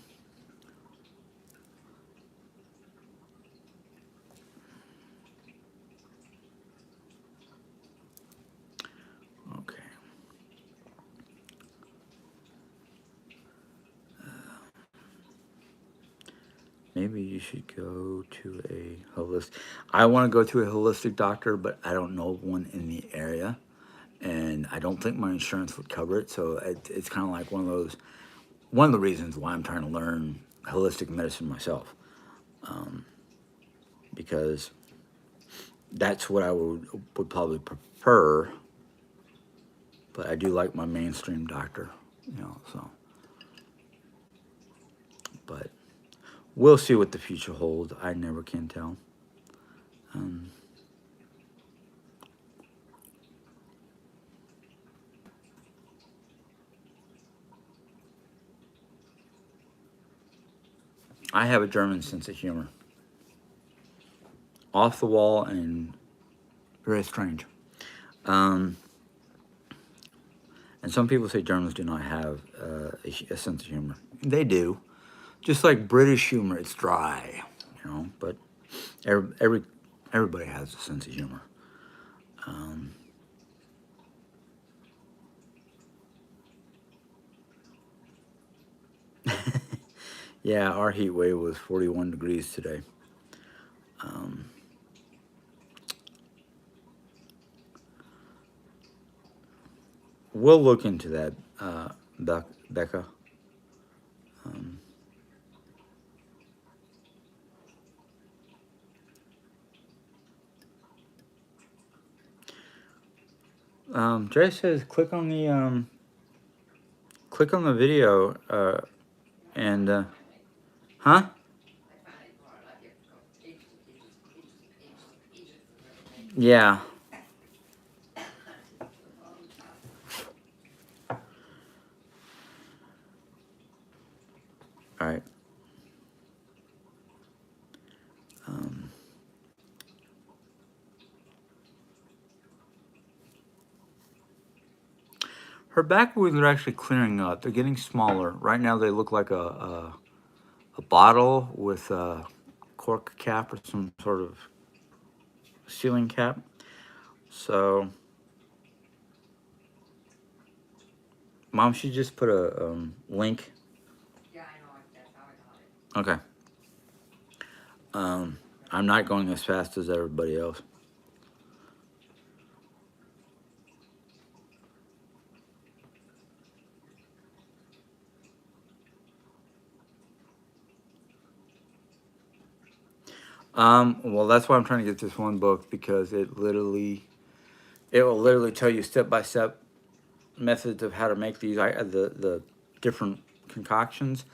A: okay. maybe you should go to a holistic. I want to go to a holistic doctor, but I don't know one in the area, and I don't think my insurance would cover it. So it's kind of like one of those. One of the reasons why I'm trying to learn holistic medicine myself, because that's what I would probably prefer. But I do like my mainstream doctor, So, but we'll see what the future holds. I never can tell. Um, I have a German sense of humor, off the wall and very strange. Um, and some people say Germans do not have a sense of humor. They do, just like British humor. It's dry, But every everybody has a sense of humor. Um, yeah, our heat wave was 41 degrees today. Um, we'll look into that, Becca. Um, Dre says click on the video, and huh? Yeah. All right. Um, her back wounds are actually clearing up. They're getting smaller. Right now, they look like a bottle with a cork cap or some sort of sealing cap. So, Mom, she just put a link. Yeah, I know. That's how I got it. Okay. I'm not going as fast as everybody else. Well, that's why I'm trying to get this one book, because it will literally tell you step by step methods of how to make these the different concoctions,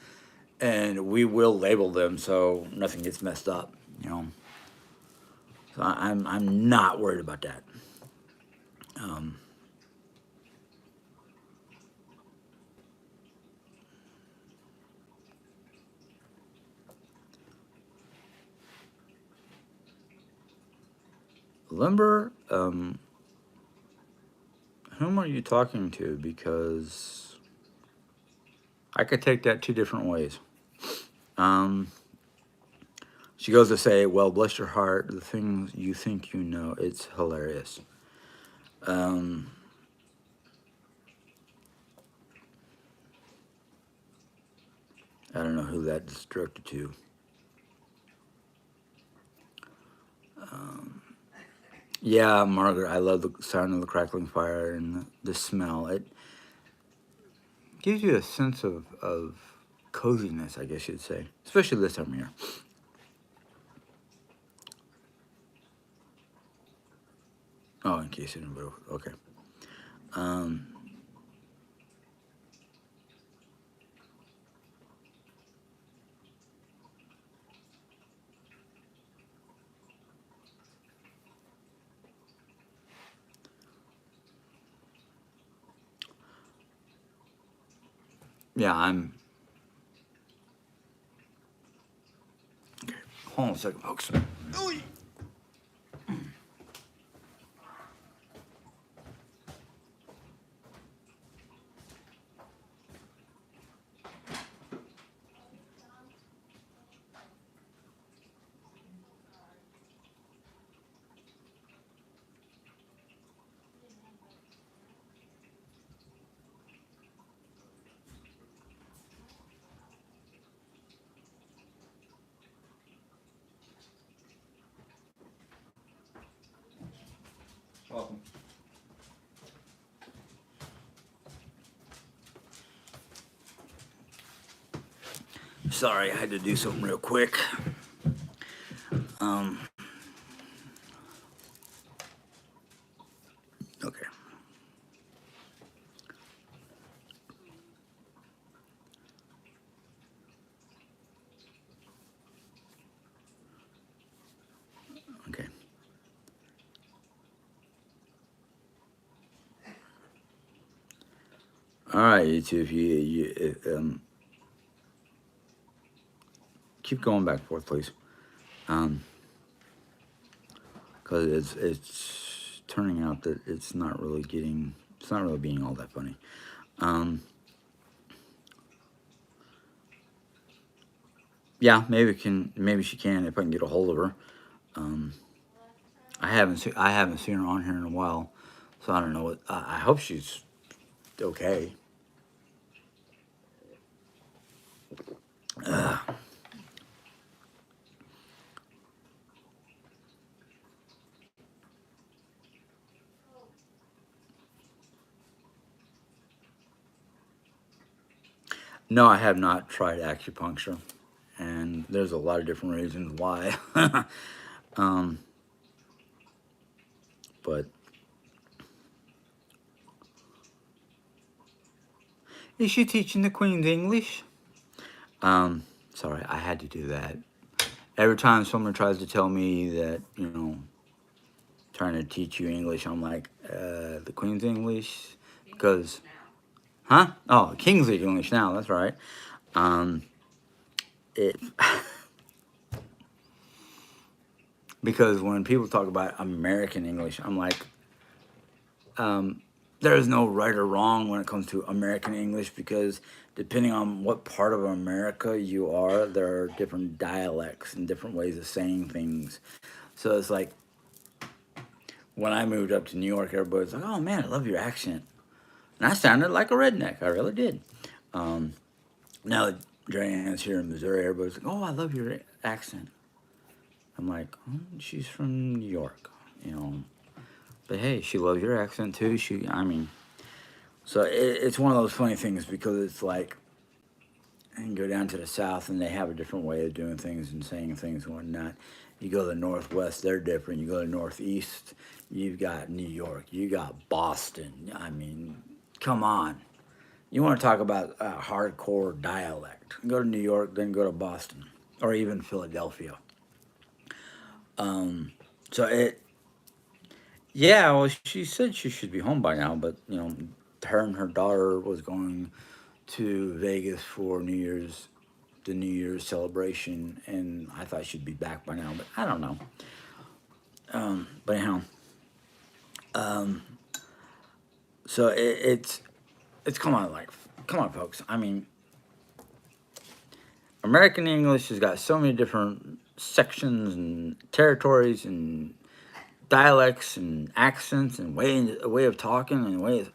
A: and we will label them so nothing gets messed up. So I'm not worried about that. Um, Limber, whom are you talking to? Because I could take that two different ways. Um, she goes to say, "Well, bless your heart, the things you think you know, it's hilarious." Um, I don't know who that's directed to. Um, yeah, Margaret, I love the sound of the crackling fire and the smell. It gives you a sense of coziness, I guess you'd say, especially this time of year. Oh, in case anybody, okay. Um, yeah, I'm. Okay, hold on a second, folks. Ooh. Sorry, I had to do something real quick. Um, okay. Okay. All right, you two, if keep going back and forth, please. Um, because it's turning out that it's not really being all that funny. Um, yeah, maybe she can if I can get a hold of her. Um, I haven't seen her on here in a while, so I don't know what. I hope she's okay. No, I have not tried acupuncture, and there's a lot of different reasons why. um, but is she teaching the Queen's English? Sorry, I had to do that. Every time someone tries to tell me that, trying to teach you English, I'm like, the Queen's English? Because, huh? Oh, Kingsley English now, that's right. Um, it, because when people talk about American English, I'm like, um, there is no right or wrong when it comes to American English because depending on what part of America you are, there are different dialects and different ways of saying things. So it's like when I moved up to New York, everybody's like, "Oh man, I love your accent," and I sounded like a redneck. I really did. Um, Now that Joanne's here in Missouri, everybody's like, "Oh, I love your accent." I'm like, "She's from New York, you know." But hey, she loves your accent too. So it's one of those funny things because it's like, you can go down to the South and they have a different way of doing things and saying things and whatnot. You go to the Northwest, they're different. You go to the Northeast, you've got New York, you got Boston. Come on. You want to talk about hardcore dialect? Go to New York, then go to Boston, or even Philadelphia. Um, so yeah. Well, she said she should be home by now, but her and her daughter was going to Vegas for the New Year's celebration, and I thought she'd be back by now, but I don't know. But anyhow, um, so it's come on, folks. American English has got so many different sections and territories and dialects and accents and way of talking and ways.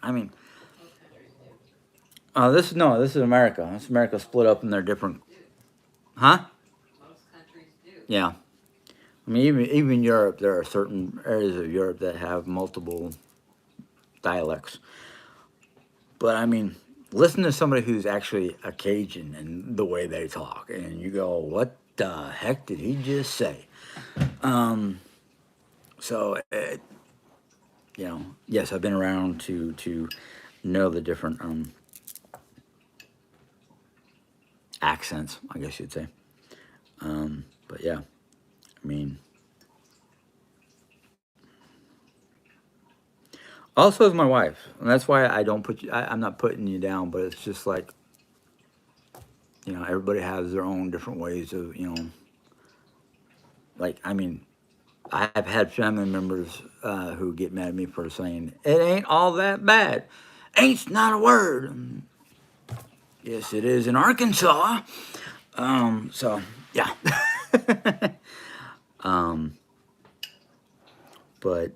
A: This is America. This is America split up in their different, huh? Yeah. Even Europe, there are certain areas of Europe that have multiple dialects. But listen to somebody who's actually a Cajun and the way they talk, and you go, "What the heck did he just say?" Um, so yes, I've been around to know the different accents, I guess you'd say. But yeah, I mean, also is my wife, and that's why I don't put you. I'm not putting you down, but it's just like everybody has their own different ways of like I've had family members who get mad at me for saying it ain't all that bad. Ain't's not a word. Yes, it is in Arkansas. So yeah. um, but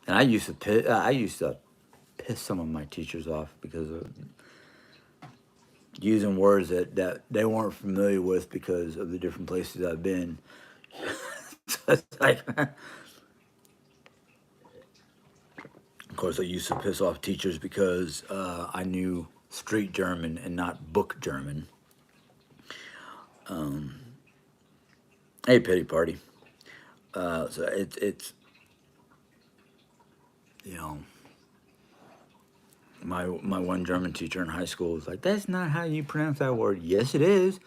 A: and I used to piss some of my teachers off because of using words that they weren't familiar with because of the different places I've been. So it's like, of course, I used to piss off teachers because I knew street German and not book German. Um, a pity party. So it's you know my one German teacher in high school was like, "That's not how you pronounce that word." Yes, it is.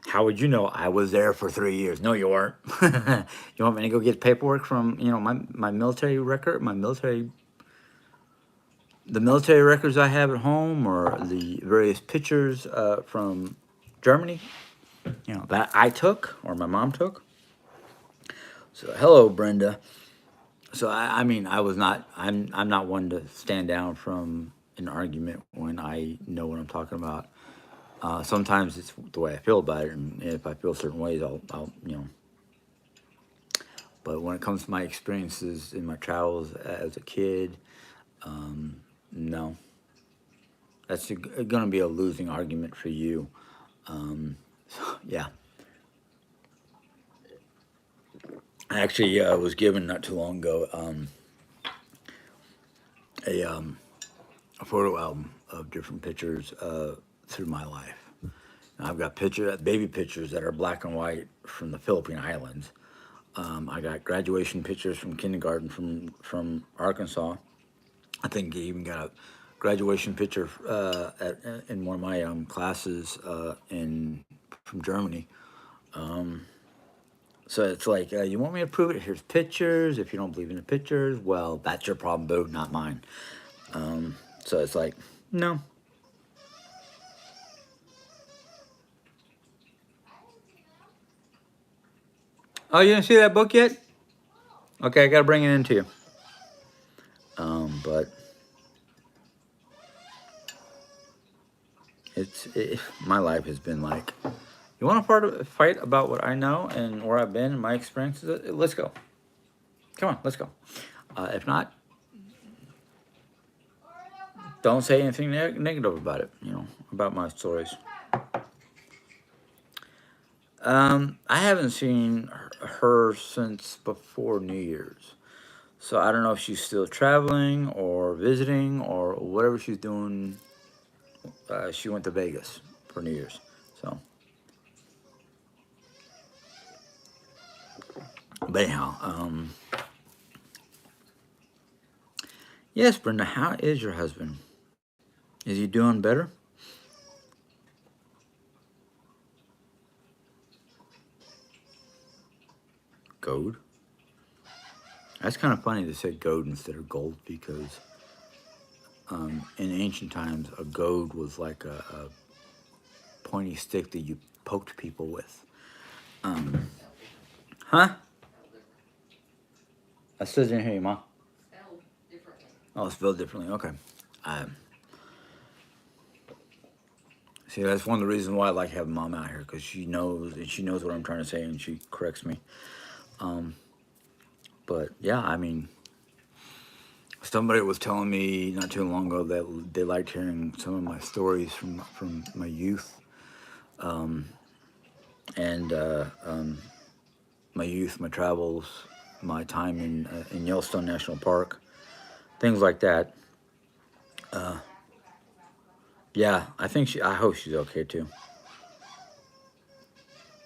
A: How would you know? I was there for 3 years. No, you weren't. You want me to go get paperwork from my military record, the military records I have at home, or the various pictures from Germany, that I took or my mom took. So hello, Brenda. So I mean, I was not. I'm not one to stand down from an argument when I know what I'm talking about. Sometimes it's the way I feel about it, and if I feel certain ways, I'll. But when it comes to my experiences in my travels as a kid, no, that's going to be a losing argument for you. Yeah, I actually was given not too long ago a a photo album of different pictures through my life. And I've got baby pictures that are black and white from the Philippine Islands. I got graduation pictures from kindergarten from Arkansas. I think I even got a graduation picture in one of my classes in from Germany. So it's like, you want me to prove it? Here's pictures. If you don't believe in the pictures, well, that's your problem, boo, not mine. So it's like, no. Oh, you didn't see that book yet? Okay, I got to bring it into you. But my life has been like, you want to fight about what I know and where I've been and my experiences? Let's go. Come on, let's go. If not, don't say anything negative about it. About my stories. I haven't seen her since before New Year's. So I don't know if she's still traveling or visiting or whatever she's doing. She went to Vegas for New Year's. So, but anyhow, yes, Brenda, how is your husband? Is he doing better? Gold? That's kind of funny to say gold instead of gold because in ancient times, a goad was like a pointy stick that you poked people with. Huh? I still didn't hear you, Ma. Oh, it's spelled differently. Okay. Um, See, that's one of the reasons why I like having Mom out here because she knows what I'm trying to say and she corrects me. Um, but yeah, I mean, somebody was telling me not too long ago that they liked hearing some of my stories from my youth, and my youth, my travels, my time in Yellowstone National Park, things like that. Yeah, I hope she's okay too.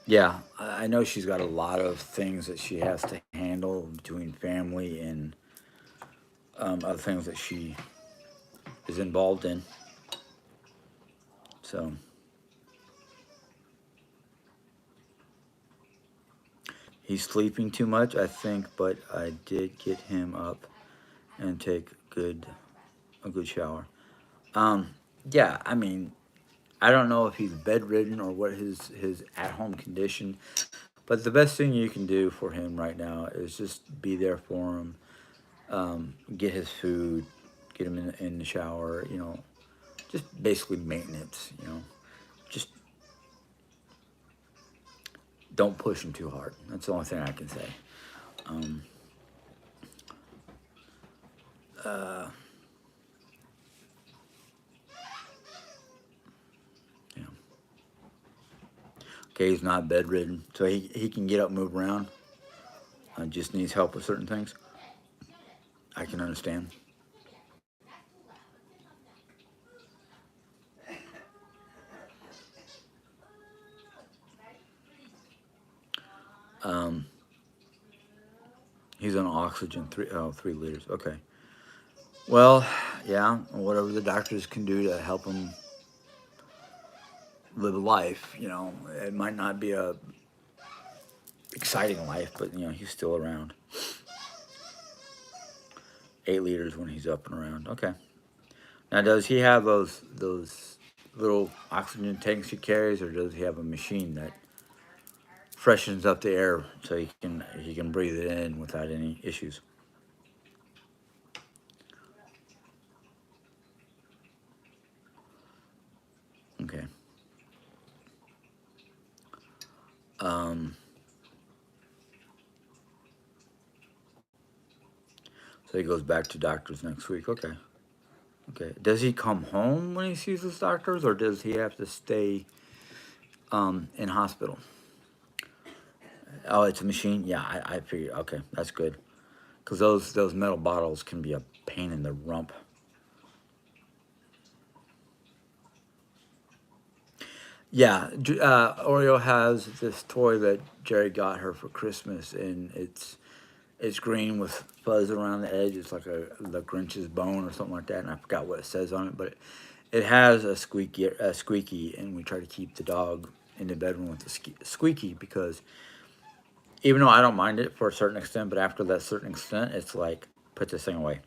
A: Yeah, I know she's got a lot of things that she has to handle between family and other things that she is involved in. So he's sleeping too much, I think, but I did get him up and take a good shower. Um, yeah, I mean, I don't know if he's bedridden or what his at home condition, but the best thing you can do for him right now is just be there for him, get his food, get him in the shower, just basically maintenance, just don't push him too hard. That's the only thing I can say. Um, yeah. Okay, he's not bedridden, so he can get up, move around. Just needs help with certain things. I can understand. Um, he's on oxygen, 3 liters. Okay. Well, yeah, whatever the doctors can do to help him live a life, it might not be a exciting life, but he's still around. 8 liters when he's up and around. Okay. Now, does he have those little oxygen tanks he carries, or does he have a machine that freshens up the air so he can breathe it in without any issues? Okay. Um, so he goes back to doctors next week. Okay. Okay. Does he come home when he sees his doctors, or does he have to stay in hospital? Oh, it's a machine. Yeah, I figured. Okay, that's good because those metal bottles can be a pain in the rump. Yeah, Oreo has this toy that Jerry got her for Christmas, and it's green with fuzz around the edge. It's like the Grinch's bone or something like that, and I forgot what it says on it, but it has a squeaky, and we try to keep the dog in the bedroom with the squeaky because even though I don't mind it for a certain extent, but after that certain extent, it's like put this thing away.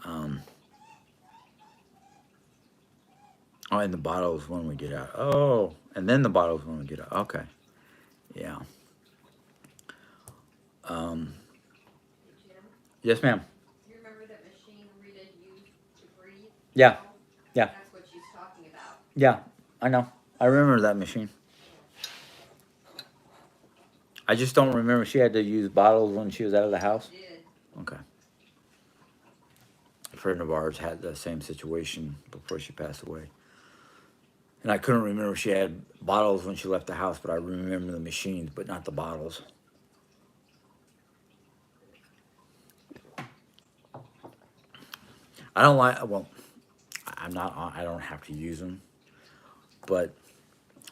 A: Um, oh, and the bottles when we get out. Oh, and then the bottles when we get out. Okay, yeah. Um, yes, ma'am.
B: You remember that machine Rita used to breathe?
A: Yeah, yeah,
B: That's what she's talking about.
A: yeah. I know. I remember that machine. I just don't remember she had to use bottles when she was out of the house.
B: She did.
A: Okay. A friend of ours had the same situation before she passed away. And I couldn't remember if she had bottles when she left the house, but I remember the machines, but not the bottles. I don't like, well, I'm not, I don't have to use them, but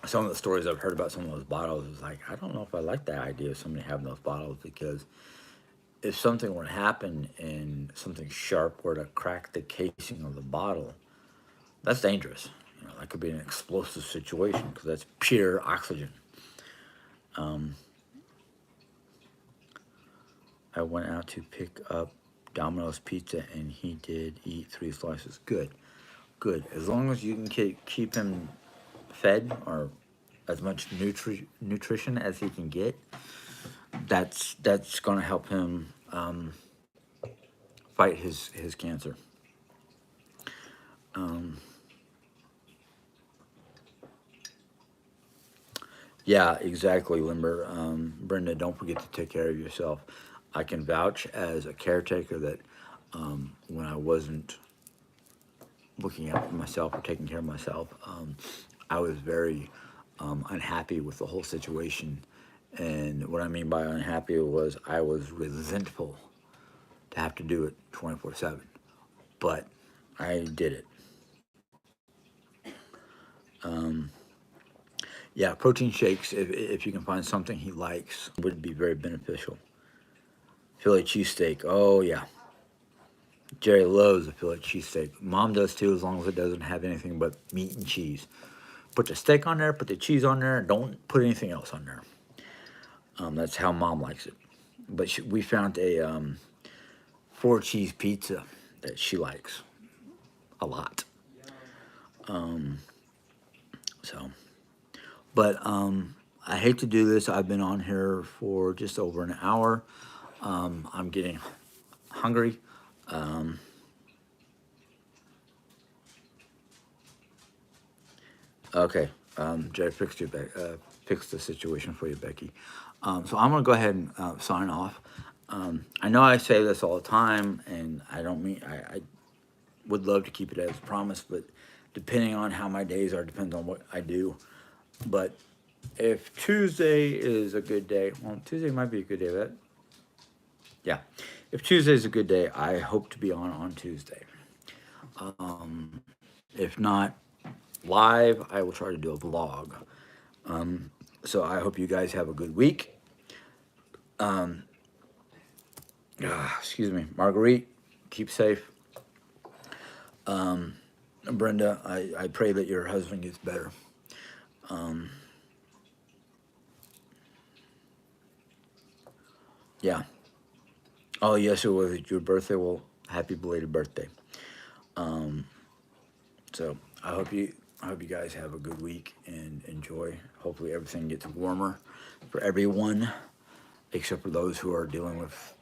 A: some of the stories I've heard about some of those bottles is like, I don't know if I like that idea of somebody having those bottles because if something were to happen and something sharp were to crack the casing of the bottle, that's dangerous. That could be an explosive situation because that's pure oxygen. Um, I went out to pick up Domino's pizza and he did eat 3 slices. Good, good. As long as you can keep him fed or as much nutrition as he can get, that's going to help him fight his cancer. Um, yeah, exactly, Limber. Brenda, don't forget to take care of yourself. I can vouch as a caretaker that when I wasn't looking out for myself or taking care of myself, I was very unhappy with the whole situation. And what I mean by unhappy was I was resentful to have to do it 24/7. But I did it. Um, yeah, protein shakes, if you can find something he likes, would be very beneficial. Philly cheesesteak. Oh, yeah. Jerry loves a Philly cheesesteak. Mom does too, as long as it doesn't have anything but meat and cheese. Put the steak on there, put the cheese on there, don't put anything else on there. That's how Mom likes it. But we found a 4 cheese pizza that she likes a lot. Um, so, but I hate to do this. I've been on here for just over an hour. I'm getting hungry. Um, okay, Jerry fixed fixed the situation for you, Becky. So I'm gonna go ahead and sign off. I know I say this all the time, and I don't mean I would love to keep it as promised, but depending on how my days are, depends on what I do. But if Tuesday is a good day, well, Tuesday might be a good day. That yeah, if Tuesday is a good day, I hope to be on Tuesday. Um, if not live, I will try to do a vlog. So I hope you guys have a good week. Excuse me, Marguerite, keep safe. Brenda, I pray that your husband gets better. Yeah. Oh, yes, it was your birthday. Well, happy belated birthday. So I hope you guys have a good week and enjoy. Hopefully everything gets warmer for everyone, except for those who are dealing with.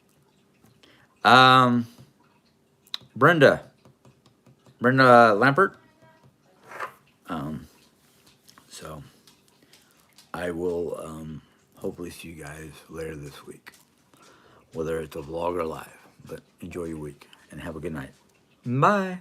A: Um, Brenda, Brenda Lampert. So I will hopefully see you guys later this week, whether it's a vlog or live. But enjoy your week and have a good night. Bye.